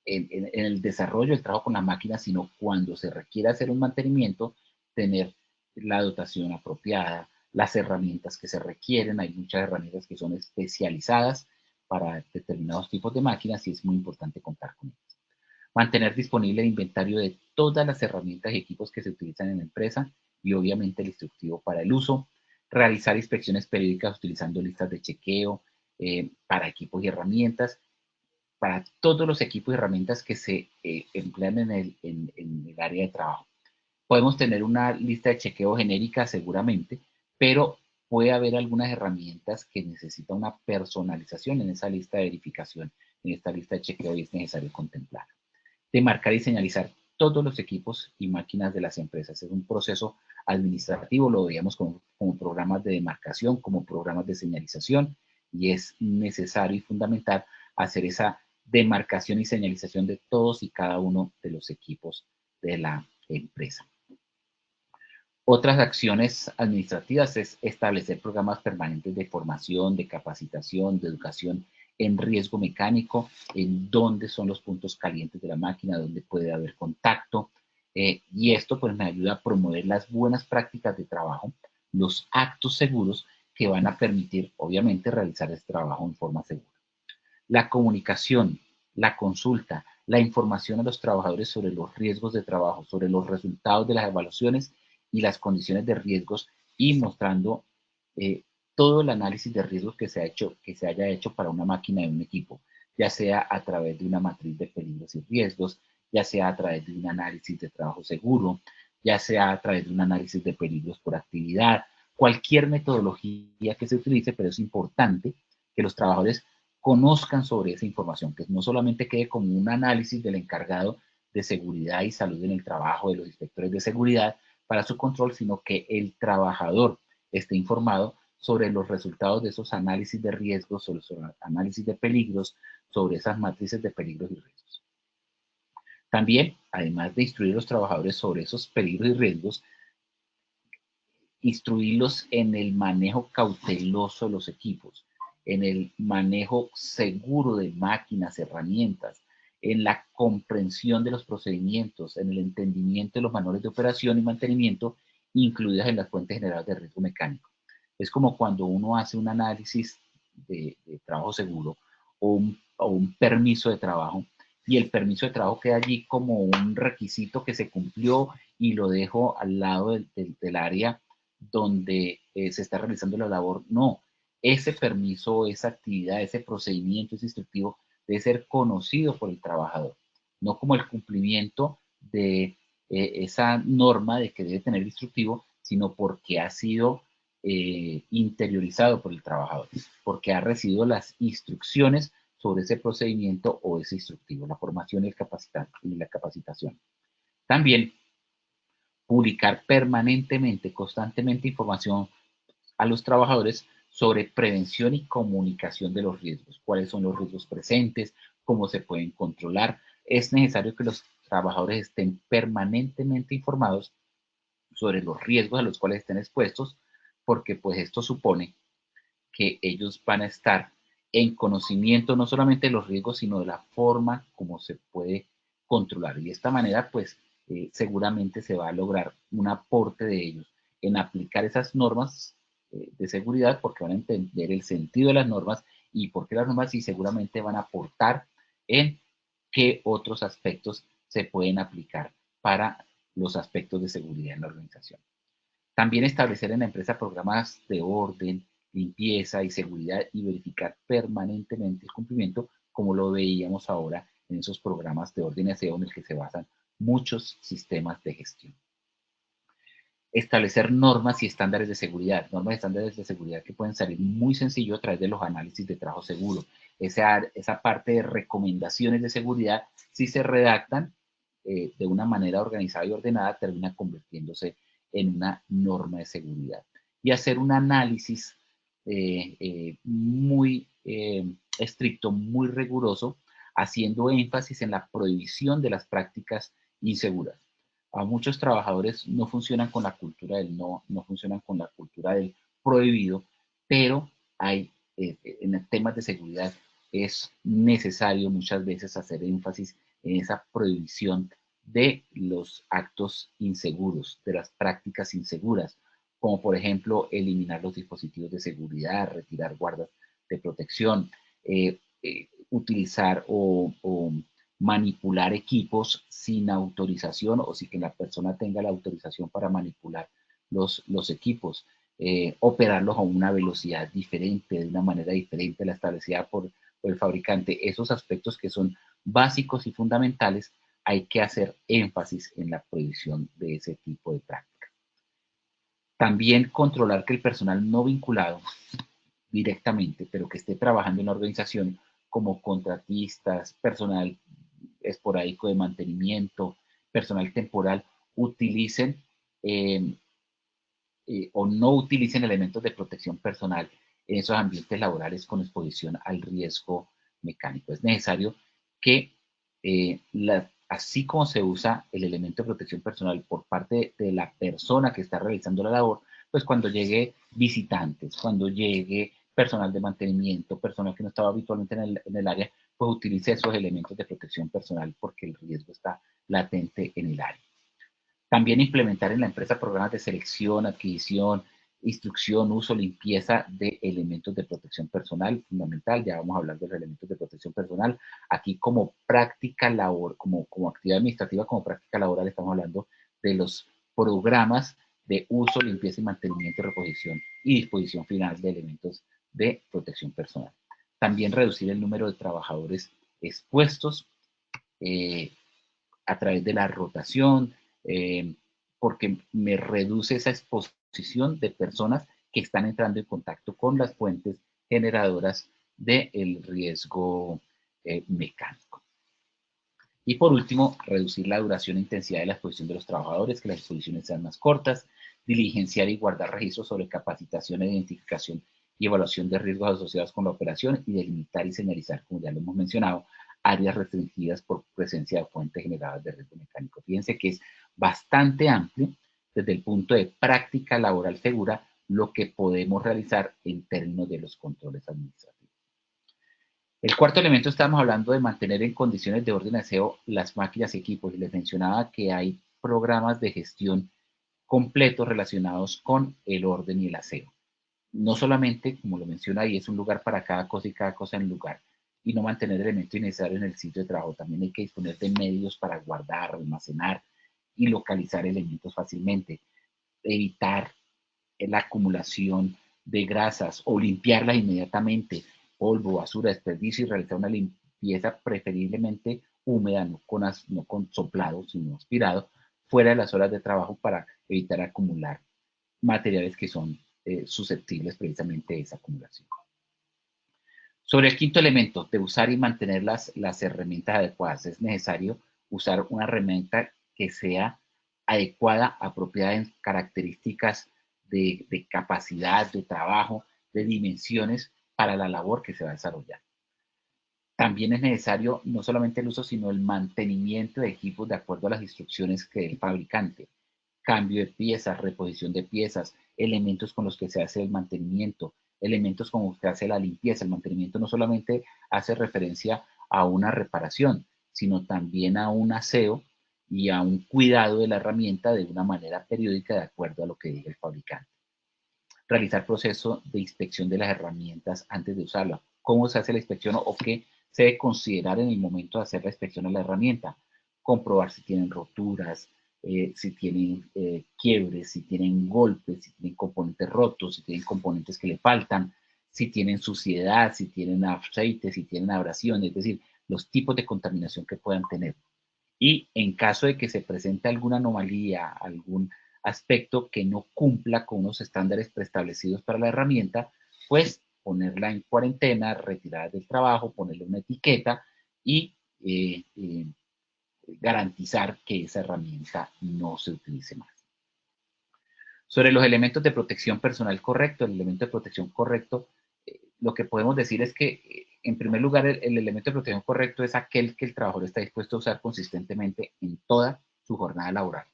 D: en el desarrollo del trabajo con la máquina, sino cuando se requiere hacer un mantenimiento, tener la dotación apropiada, las herramientas que se requieren. Hay muchas herramientas que son especializadas para determinados tipos de máquinas y es muy importante contar con ellas. Mantener disponible el inventario de todas las herramientas y equipos que se utilizan en la empresa y obviamente el instructivo para el uso. Realizar inspecciones periódicas utilizando listas de chequeo para equipos y herramientas, para todos los equipos y herramientas que se emplean en el área de trabajo. Podemos tener una lista de chequeo genérica seguramente, pero puede haber algunas herramientas que necesitan una personalización en esa lista de verificación, en esta lista de chequeo y es necesario contemplar. Demarcar y señalizar todos los equipos y máquinas de las empresas. Es un proceso administrativo, lo veíamos como programas de demarcación, como programas de señalización y es necesario y fundamental hacer esa demarcación y señalización de todos y cada uno de los equipos de la empresa. Otras acciones administrativas es establecer programas permanentes de formación, de capacitación, de educación en riesgo mecánico, en dónde son los puntos calientes de la máquina, dónde puede haber contacto. Y esto pues me ayuda a promover las buenas prácticas de trabajo, los actos seguros que van a permitir, obviamente, realizar este trabajo en forma segura. La comunicación, la consulta, la información a los trabajadores sobre los riesgos de trabajo, sobre los resultados de las evaluaciones y las condiciones de riesgos, y mostrando todo el análisis de riesgos que se haya hecho para una máquina de un equipo, ya sea a través de una matriz de peligros y riesgos, ya sea a través de un análisis de trabajo seguro, ya sea a través de un análisis de peligros por actividad, cualquier metodología que se utilice, pero es importante que los trabajadores conozcan sobre esa información, que no solamente quede como un análisis del encargado de seguridad y salud en el trabajo, de los inspectores de seguridad para su control, sino que el trabajador esté informado sobre los resultados de esos análisis de riesgos, sobre los análisis de peligros, sobre esas matrices de peligros y riesgos. También, además de instruir a los trabajadores sobre esos peligros y riesgos, instruirlos en el manejo cauteloso de los equipos, en el manejo seguro de máquinas, herramientas, en la comprensión de los procedimientos, en el entendimiento de los manuales de operación y mantenimiento, incluidas en las fuentes generales de riesgo mecánico. Es como cuando uno hace un análisis de trabajo seguro o un permiso de trabajo, y el permiso de trabajo queda allí como un requisito que se cumplió y lo dejo al lado del área donde se está realizando la labor. No, ese permiso, esa actividad, ese procedimiento, ese instructivo debe ser conocido por el trabajador, no como el cumplimiento de esa norma de que debe tener el instructivo, sino porque ha sido interiorizado por el trabajador, porque ha recibido las instrucciones sobre ese procedimiento o ese instructivo, la formación y la capacitación. También publicar permanentemente, constantemente información a los trabajadores sobre prevención y comunicación de los riesgos, cuáles son los riesgos presentes, cómo se pueden controlar. Es necesario que los trabajadores estén permanentemente informados sobre los riesgos a los cuales estén expuestos, porque pues esto supone que ellos van a estar en conocimiento no solamente de los riesgos, sino de la forma como se puede controlar. Y de esta manera, pues, seguramente se va a lograr un aporte de ellos en aplicar esas normas de seguridad, porque van a entender el sentido de las normas y por qué las normas, y seguramente van a aportar en qué otros aspectos se pueden aplicar para los aspectos de seguridad en la organización. También establecer en la empresa programas de orden, limpieza y seguridad, y verificar permanentemente el cumplimiento, como lo veíamos ahora en esos programas de orden y aseo en el que se basan muchos sistemas de gestión. Establecer normas y estándares de seguridad, que pueden salir muy sencillo a través de los análisis de trabajo seguro. Esa parte de recomendaciones de seguridad, si se redactan de una manera organizada y ordenada, termina convirtiéndose en una norma de seguridad. Y hacer un análisis muy estricto, muy riguroso, haciendo énfasis en la prohibición de las prácticas inseguras. A muchos trabajadores no funcionan con la cultura del no funcionan con la cultura del prohibido, pero hay en temas de seguridad es necesario muchas veces hacer énfasis en esa prohibición de los actos inseguros, de las prácticas inseguras, como por ejemplo eliminar los dispositivos de seguridad, retirar guardas de protección, utilizar o manipular equipos sin autorización, o sin que la persona tenga la autorización para manipular los equipos, operarlos a una velocidad diferente, de una manera diferente a la establecida por el fabricante. Esos aspectos que son básicos y fundamentales, hay que hacer énfasis en la prohibición de ese tipo de práctica. También controlar que el personal no vinculado directamente, pero que esté trabajando en la organización como contratistas, personal esporádico de mantenimiento, personal temporal, utilicen o no utilicen elementos de protección personal en esos ambientes laborales con exposición al riesgo mecánico. Es necesario que así como se usa el elemento de protección personal por parte de la persona que está realizando la labor, pues cuando llegue visitantes, cuando llegue personal de mantenimiento, personal que no estaba habitualmente en el área, pues utilice esos elementos de protección personal porque el riesgo está latente en el área. También implementar en la empresa programas de selección, adquisición instrucción, uso, limpieza de elementos de protección personal, fundamental. Ya vamos a hablar de los elementos de protección personal. Aquí como práctica como actividad administrativa, como práctica laboral, estamos hablando de los programas de uso, limpieza y mantenimiento, reposición y disposición final de elementos de protección personal. También reducir el número de trabajadores expuestos a través de la rotación, porque me reduce esa exposición de personas que están entrando en contacto con las fuentes generadoras del riesgo mecánico. Y por último, reducir la duración e intensidad de la exposición de los trabajadores, que las exposiciones sean más cortas, diligenciar y guardar registros sobre capacitación, identificación y evaluación de riesgos asociados con la operación y delimitar y señalizar, como ya lo hemos mencionado, áreas restringidas por presencia de fuentes generadas de riesgo mecánico. Fíjense que es bastante amplio desde el punto de práctica laboral segura lo que podemos realizar en términos de los controles administrativos. El cuarto elemento, estamos hablando de mantener en condiciones de orden y aseo las máquinas y equipos, y les mencionaba que hay programas de gestión completos relacionados con el orden y el aseo. No solamente, como lo menciona ahí, es un lugar para cada cosa y cada cosa en lugar, y no mantener elementos innecesarios en el sitio de trabajo. También hay que disponer de medios para guardar, almacenar y localizar elementos fácilmente. Evitar la acumulación de grasas o limpiarlas inmediatamente, polvo, basura, desperdicio, y realizar una limpieza preferiblemente húmeda, no con soplado, sino aspirado, fuera de las horas de trabajo para evitar acumular materiales que son susceptibles precisamente de esa acumulación. Sobre el quinto elemento, de usar y mantener las herramientas adecuadas, es necesario usar una herramienta que sea adecuada, apropiada en características de capacidad, de trabajo, de dimensiones para la labor que se va a desarrollar. También es necesario no solamente el uso, sino el mantenimiento de equipos de acuerdo a las instrucciones que dé el fabricante. Cambio de piezas, reposición de piezas, elementos con los que se hace el mantenimiento, elementos con los que se hace la limpieza. El mantenimiento no solamente hace referencia a una reparación, sino también a un aseo y a un cuidado de la herramienta de una manera periódica de acuerdo a lo que diga el fabricante. Realizar proceso de inspección de las herramientas antes de usarla. ¿Cómo se hace la inspección o qué se debe considerar en el momento de hacer la inspección a la herramienta? Comprobar si tienen roturas, si tienen quiebres, si tienen golpes, si tienen componentes rotos, si tienen componentes que le faltan, si tienen suciedad, si tienen aceite, si tienen abrasión, es decir, los tipos de contaminación que puedan tener. Y en caso de que se presente alguna anomalía, algún aspecto que no cumpla con unos estándares preestablecidos para la herramienta, pues ponerla en cuarentena, retirarla del trabajo, ponerle una etiqueta y garantizar que esa herramienta no se utilice más. Sobre los elementos de protección personal correcto, el elemento de protección correcto, lo que podemos decir es que, en primer lugar, el elemento de protección correcto es aquel que el trabajador está dispuesto a usar consistentemente en toda su jornada laboral.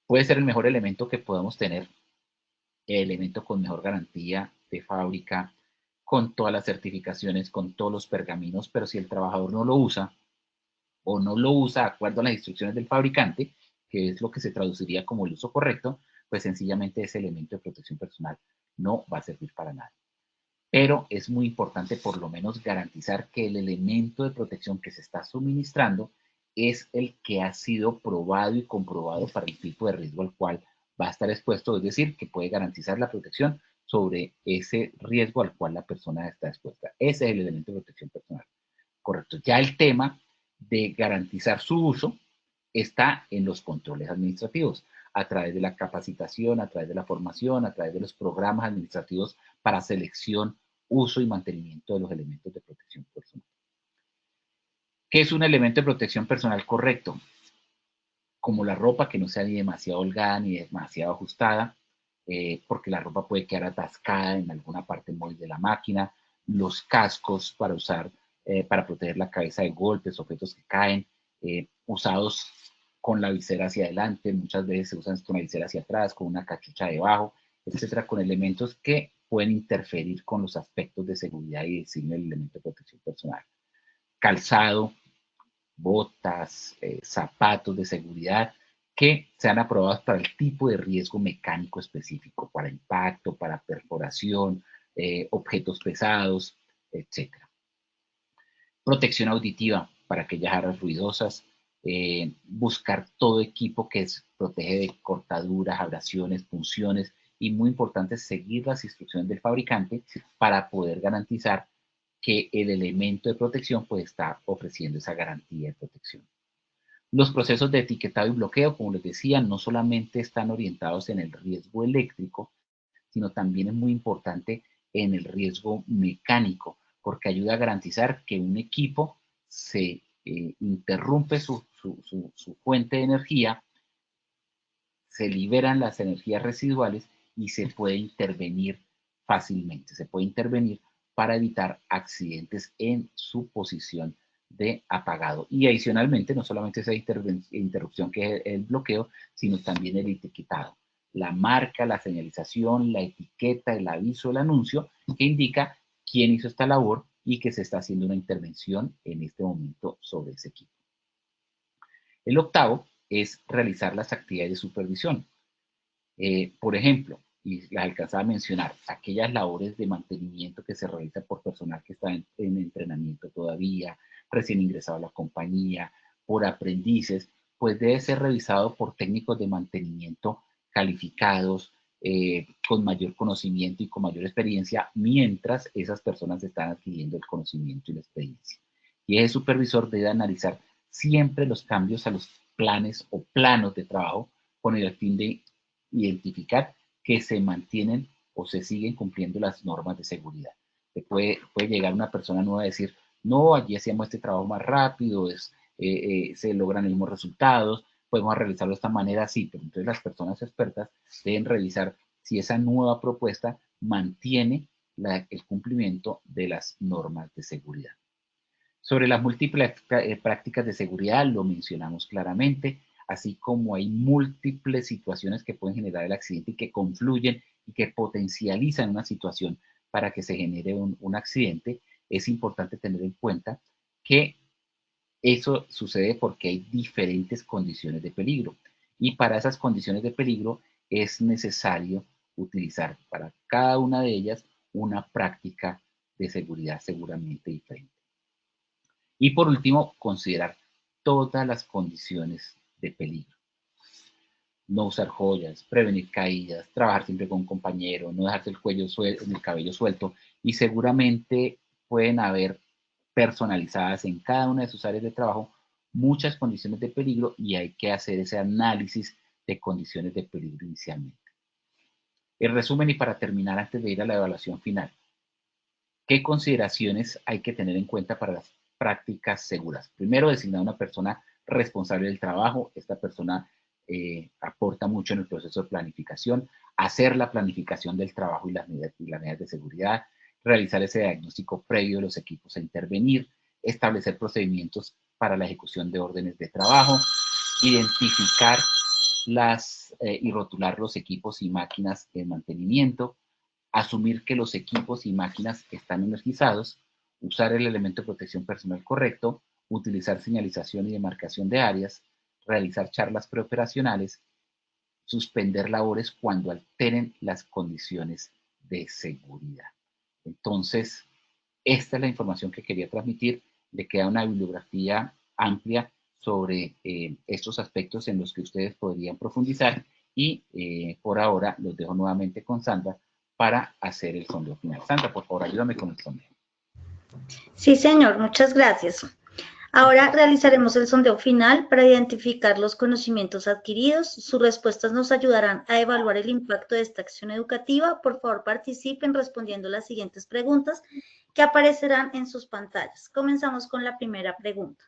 D: Puede ser el mejor elemento que podamos tener, el elemento con mejor garantía de fábrica, con todas las certificaciones, con todos los pergaminos, pero si el trabajador no lo usa o no lo usa de acuerdo a las instrucciones del fabricante, que es lo que se traduciría como el uso correcto, pues sencillamente ese elemento de protección personal no va a servir para nada. Pero es muy importante por lo menos garantizar que el elemento de protección que se está suministrando es el que ha sido probado y comprobado para el tipo de riesgo al cual va a estar expuesto, es decir, que puede garantizar la protección sobre ese riesgo al cual la persona está expuesta. Ese es el elemento de protección personal. Correcto. Ya el tema de garantizar su uso está en los controles administrativos, a través de la capacitación, a través de la formación, a través de los programas administrativos para selección, uso y mantenimiento de los elementos de protección personal. ¿Qué es un elemento de protección personal correcto? Como la ropa, que no sea ni demasiado holgada ni demasiado ajustada, porque la ropa puede quedar atascada en alguna parte móvil de la máquina, los cascos para usar, para proteger la cabeza de golpes, objetos que caen, usados con la visera hacia adelante, muchas veces se usan con la visera hacia atrás, con una cachucha debajo, etcétera, con elementos que pueden interferir con los aspectos de seguridad y diseño del elemento de protección personal. Calzado, botas, zapatos de seguridad que sean aprobados para el tipo de riesgo mecánico específico, para impacto, para perforación, objetos pesados, etc. Protección auditiva para aquellas áreas ruidosas, buscar todo equipo que protege de cortaduras, abrasiones, punciones, y muy importante seguir las instrucciones del fabricante para poder garantizar que el elemento de protección pues está ofreciendo esa garantía de protección. Los procesos de etiquetado y bloqueo, como les decía, no solamente están orientados en el riesgo eléctrico, sino también es muy importante en el riesgo mecánico, porque ayuda a garantizar que un equipo se interrumpe su fuente de energía, se liberan las energías residuales y se puede intervenir fácilmente. Se puede intervenir para evitar accidentes en su posición de apagado. Y adicionalmente, no solamente esa interrupción que es el bloqueo, sino también el etiquetado. La marca, la señalización, la etiqueta, el aviso, el anuncio, que indica quién hizo esta labor y que se está haciendo una intervención en este momento sobre ese equipo. El octavo es realizar las actividades de supervisión. Por ejemplo, y las alcanzaba a mencionar, aquellas labores de mantenimiento que se realizan por personal que está en entrenamiento todavía, recién ingresado a la compañía, por aprendices, pues debe ser revisado por técnicos de mantenimiento calificados, con mayor conocimiento y con mayor experiencia, mientras esas personas están adquiriendo el conocimiento y la experiencia. Y ese supervisor debe analizar siempre los cambios a los planes o planos de trabajo con el fin de identificar que se mantienen o se siguen cumpliendo las normas de seguridad. Puede llegar una persona nueva a decir, no, allí hacíamos este trabajo más rápido, se logran los mismos resultados, podemos realizarlo de esta manera, sí, pero entonces las personas expertas deben revisar si esa nueva propuesta mantiene el cumplimiento de las normas de seguridad. Sobre las múltiples prácticas de seguridad, lo mencionamos claramente, así como hay múltiples situaciones que pueden generar el accidente y que confluyen y que potencializan una situación para que se genere un accidente, es importante tener en cuenta que eso sucede porque hay diferentes condiciones de peligro. Y para esas condiciones de peligro es necesario utilizar para cada una de ellas una práctica de seguridad seguramente diferente. Y por último, considerar todas las condiciones de peligro. No usar joyas, prevenir caídas, trabajar siempre con un compañero, no dejarse el cabello suelto, y seguramente pueden haber personalizadas en cada una de sus áreas de trabajo muchas condiciones de peligro y hay que hacer ese análisis de condiciones de peligro inicialmente. En resumen y para terminar antes de ir a la evaluación final, ¿qué consideraciones hay que tener en cuenta para las prácticas seguras? Primero, designar una persona responsable del trabajo. Esta persona aporta mucho en el proceso de planificación, hacer la planificación del trabajo y las medidas de seguridad, realizar ese diagnóstico previo de los equipos a intervenir, establecer procedimientos para la ejecución de órdenes de trabajo, identificar y rotular los equipos y máquinas de mantenimiento, asumir que los equipos y máquinas están energizados, usar el elemento de protección personal correcto, utilizar señalización y demarcación de áreas, realizar charlas preoperacionales, suspender labores cuando alteren las condiciones de seguridad. Entonces, esta es la información que quería transmitir. Le queda una bibliografía amplia sobre estos aspectos en los que ustedes podrían profundizar y por ahora los dejo nuevamente con Sandra para hacer el sondeo final. Sandra, por favor, ayúdame con el sondeo.
C: Sí, señor, muchas gracias. Ahora realizaremos el sondeo final para identificar los conocimientos adquiridos. Sus respuestas nos ayudarán a evaluar el impacto de esta acción educativa. Por favor, participen respondiendo las siguientes preguntas que aparecerán en sus pantallas. Comenzamos con la primera pregunta.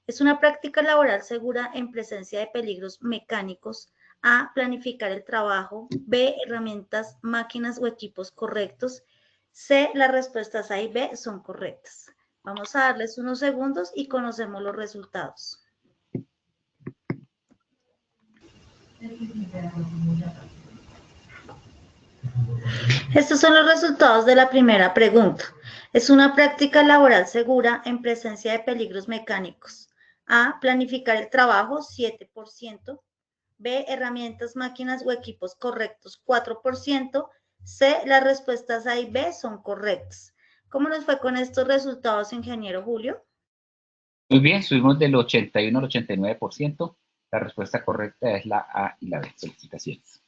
C: ¿Es una práctica laboral segura en presencia de peligros mecánicos? A, planificar el trabajo. B, herramientas, máquinas o equipos correctos. C, las respuestas A y B son correctas. Vamos a darles unos segundos y conocemos los resultados. Estos son los resultados de la primera pregunta. ¿Es una práctica laboral segura en presencia de peligros mecánicos? A, planificar el trabajo, 7%. B, herramientas, máquinas o equipos correctos, 4%. C, las respuestas A y B son correctas. ¿Cómo nos fue con estos resultados, ingeniero Julio?
D: Muy bien, subimos del 81 al 89%. La respuesta correcta es la A y la B. Felicitaciones.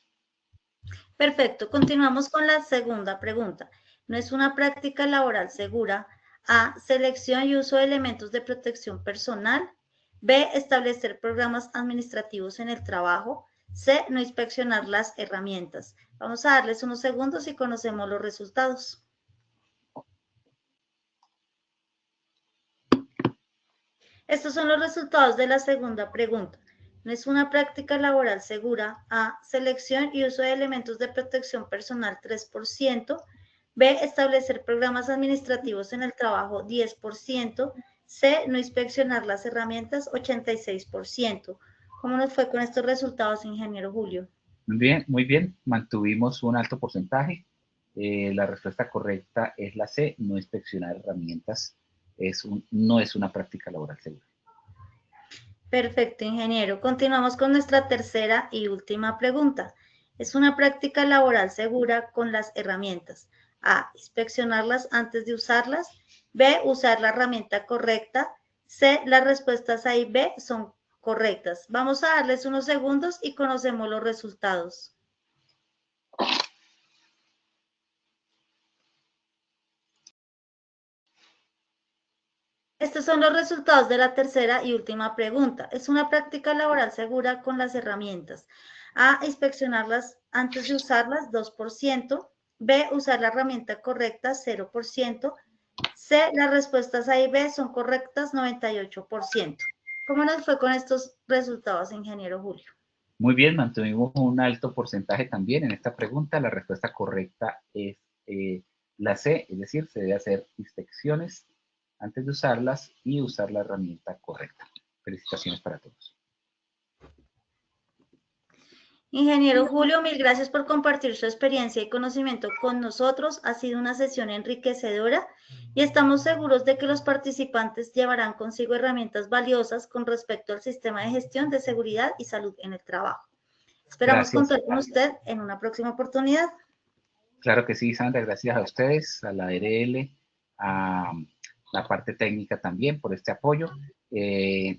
C: Perfecto, continuamos con la segunda pregunta. ¿No es una práctica laboral segura? A, selección y uso de elementos de protección personal. B, establecer programas administrativos en el trabajo. C, no inspeccionar las herramientas. Vamos a darles unos segundos y conocemos los resultados. Estos son los resultados de la segunda pregunta. ¿No es una práctica laboral segura? A, selección y uso de elementos de protección personal, 3%. B, establecer programas administrativos en el trabajo, 10%. C, no inspeccionar las herramientas, 86%. ¿Cómo nos fue con estos resultados, ingeniero Julio?
D: Muy bien. Mantuvimos un alto porcentaje. La respuesta correcta es la C, no inspeccionar herramientas. No es una práctica laboral segura.
C: Perfecto, ingeniero. Continuamos con nuestra tercera y última pregunta. ¿Es una práctica laboral segura con las herramientas? A, inspeccionarlas antes de usarlas. B, usar la herramienta correcta. C, las respuestas A y B son correctas. Vamos a darles unos segundos y conocemos los resultados. Estos son los resultados de la tercera y última pregunta. ¿Es una práctica laboral segura con las herramientas? A, inspeccionarlas antes de usarlas, 2%. B, usar la herramienta correcta, 0%. C, las respuestas A y B son correctas, 98%. ¿Cómo nos fue con estos resultados, ingeniero Julio?
D: Muy bien, mantuvimos un alto porcentaje también en esta pregunta. La respuesta correcta es la C, es decir, se debe hacer inspecciones antes de usarlas y usar la herramienta correcta. Felicitaciones para todos.
C: Ingeniero Julio, mil gracias por compartir su experiencia y conocimiento con nosotros. Ha sido una sesión enriquecedora y estamos seguros de que los participantes llevarán consigo herramientas valiosas con respecto al sistema de gestión de seguridad y salud en el trabajo. Esperamos contar con usted en una próxima oportunidad.
D: Claro que sí, Sandra. Gracias a ustedes, a la ARL, a la parte técnica también por este apoyo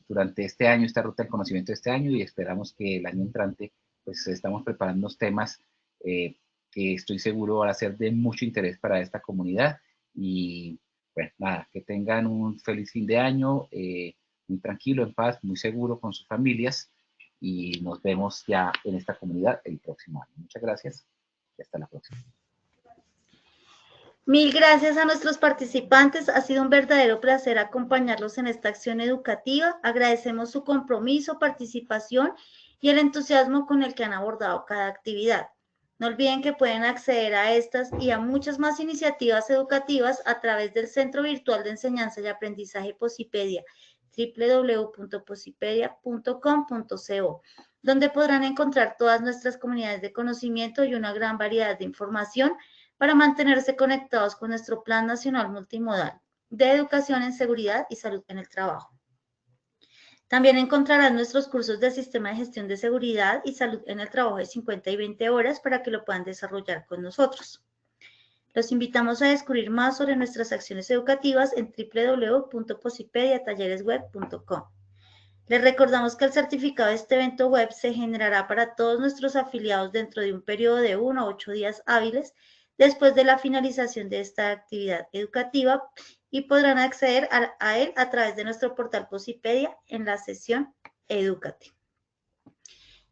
D: durante este año, esta ruta del conocimiento de este año, y esperamos que el año entrante pues estamos preparando unos temas que estoy seguro van a ser de mucho interés para esta comunidad. Y bueno, nada, que tengan un feliz fin de año, muy tranquilo, en paz, muy seguro con sus familias, y nos vemos ya en esta comunidad el próximo año. Muchas gracias y hasta la próxima.
C: Mil gracias a nuestros participantes. Ha sido un verdadero placer acompañarlos en esta acción educativa. Agradecemos su compromiso, participación y el entusiasmo con el que han abordado cada actividad. No olviden que pueden acceder a estas y a muchas más iniciativas educativas a través del Centro Virtual de Enseñanza y Aprendizaje Posipedia, www.posipedia.com.co, donde podrán encontrar todas nuestras comunidades de conocimiento y una gran variedad de información para mantenerse conectados con nuestro Plan Nacional Multimodal de Educación en Seguridad y Salud en el Trabajo. También encontrarán nuestros cursos de Sistema de Gestión de Seguridad y Salud en el Trabajo de 50 y 20 horas para que lo puedan desarrollar con nosotros. Los invitamos a descubrir más sobre nuestras acciones educativas en www.posipediatalleresweb.com. Les recordamos que el certificado de este evento web se generará para todos nuestros afiliados dentro de un periodo de 1 a 8 días hábiles después de la finalización de esta actividad educativa y podrán acceder a él a través de nuestro portal Posipedia en la sesión Edúcate.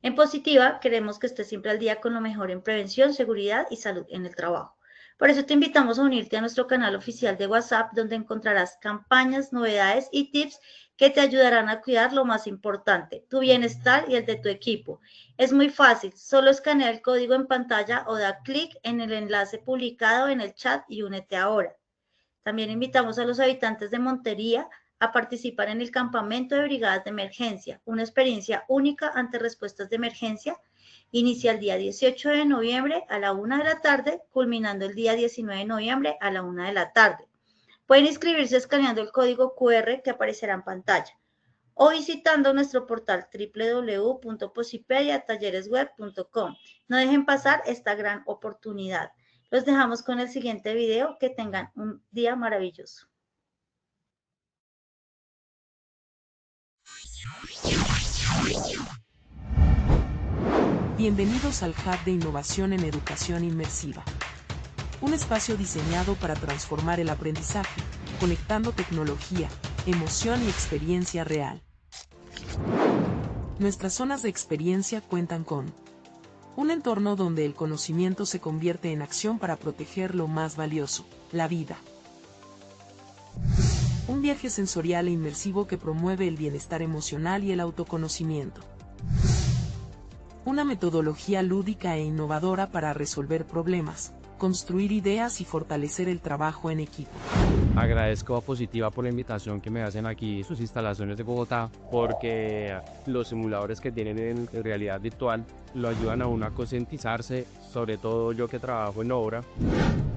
C: En Positiva, queremos que estés siempre al día con lo mejor en prevención, seguridad y salud en el trabajo. Por eso te invitamos a unirte a nuestro canal oficial de WhatsApp, donde encontrarás campañas, novedades y tips que te ayudarán a cuidar lo más importante, tu bienestar y el de tu equipo. Es muy fácil, solo escanea el código en pantalla o da clic en el enlace publicado en el chat y únete ahora. También invitamos a los habitantes de Montería a participar en el campamento de brigadas de emergencia, una experiencia única ante respuestas de emergencia. Inicia el día 18 de noviembre a la 1 de la tarde, culminando el día 19 de noviembre a la 1 de la tarde. Pueden inscribirse escaneando el código QR que aparecerá en pantalla o visitando nuestro portal www.posipediatalleresweb.com. No dejen pasar esta gran oportunidad. Los dejamos con el siguiente video. Que tengan un día maravilloso.
E: Bienvenidos al Hub de Innovación en Educación Inmersiva. Un espacio diseñado para transformar el aprendizaje, conectando tecnología, emoción y experiencia real. Nuestras zonas de experiencia cuentan con un entorno donde el conocimiento se convierte en acción para proteger lo más valioso, la vida. Un viaje sensorial e inmersivo que promueve el bienestar emocional y el autoconocimiento. Una metodología lúdica e innovadora para resolver problemas, construir ideas y fortalecer el trabajo en equipo.
F: Agradezco a Positiva por la invitación que me hacen aquí, sus instalaciones de Bogotá, porque los simuladores que tienen en realidad virtual lo ayudan a uno a concientizarse, sobre todo yo que trabajo en obra.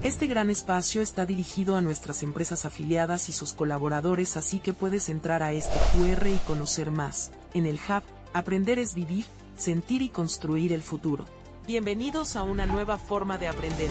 E: Este gran espacio está dirigido a nuestras empresas afiliadas y sus colaboradores, así que puedes entrar a este QR y conocer más. En el Hub, aprender es vivir, sentir y construir el futuro. Bienvenidos a una nueva forma de aprender.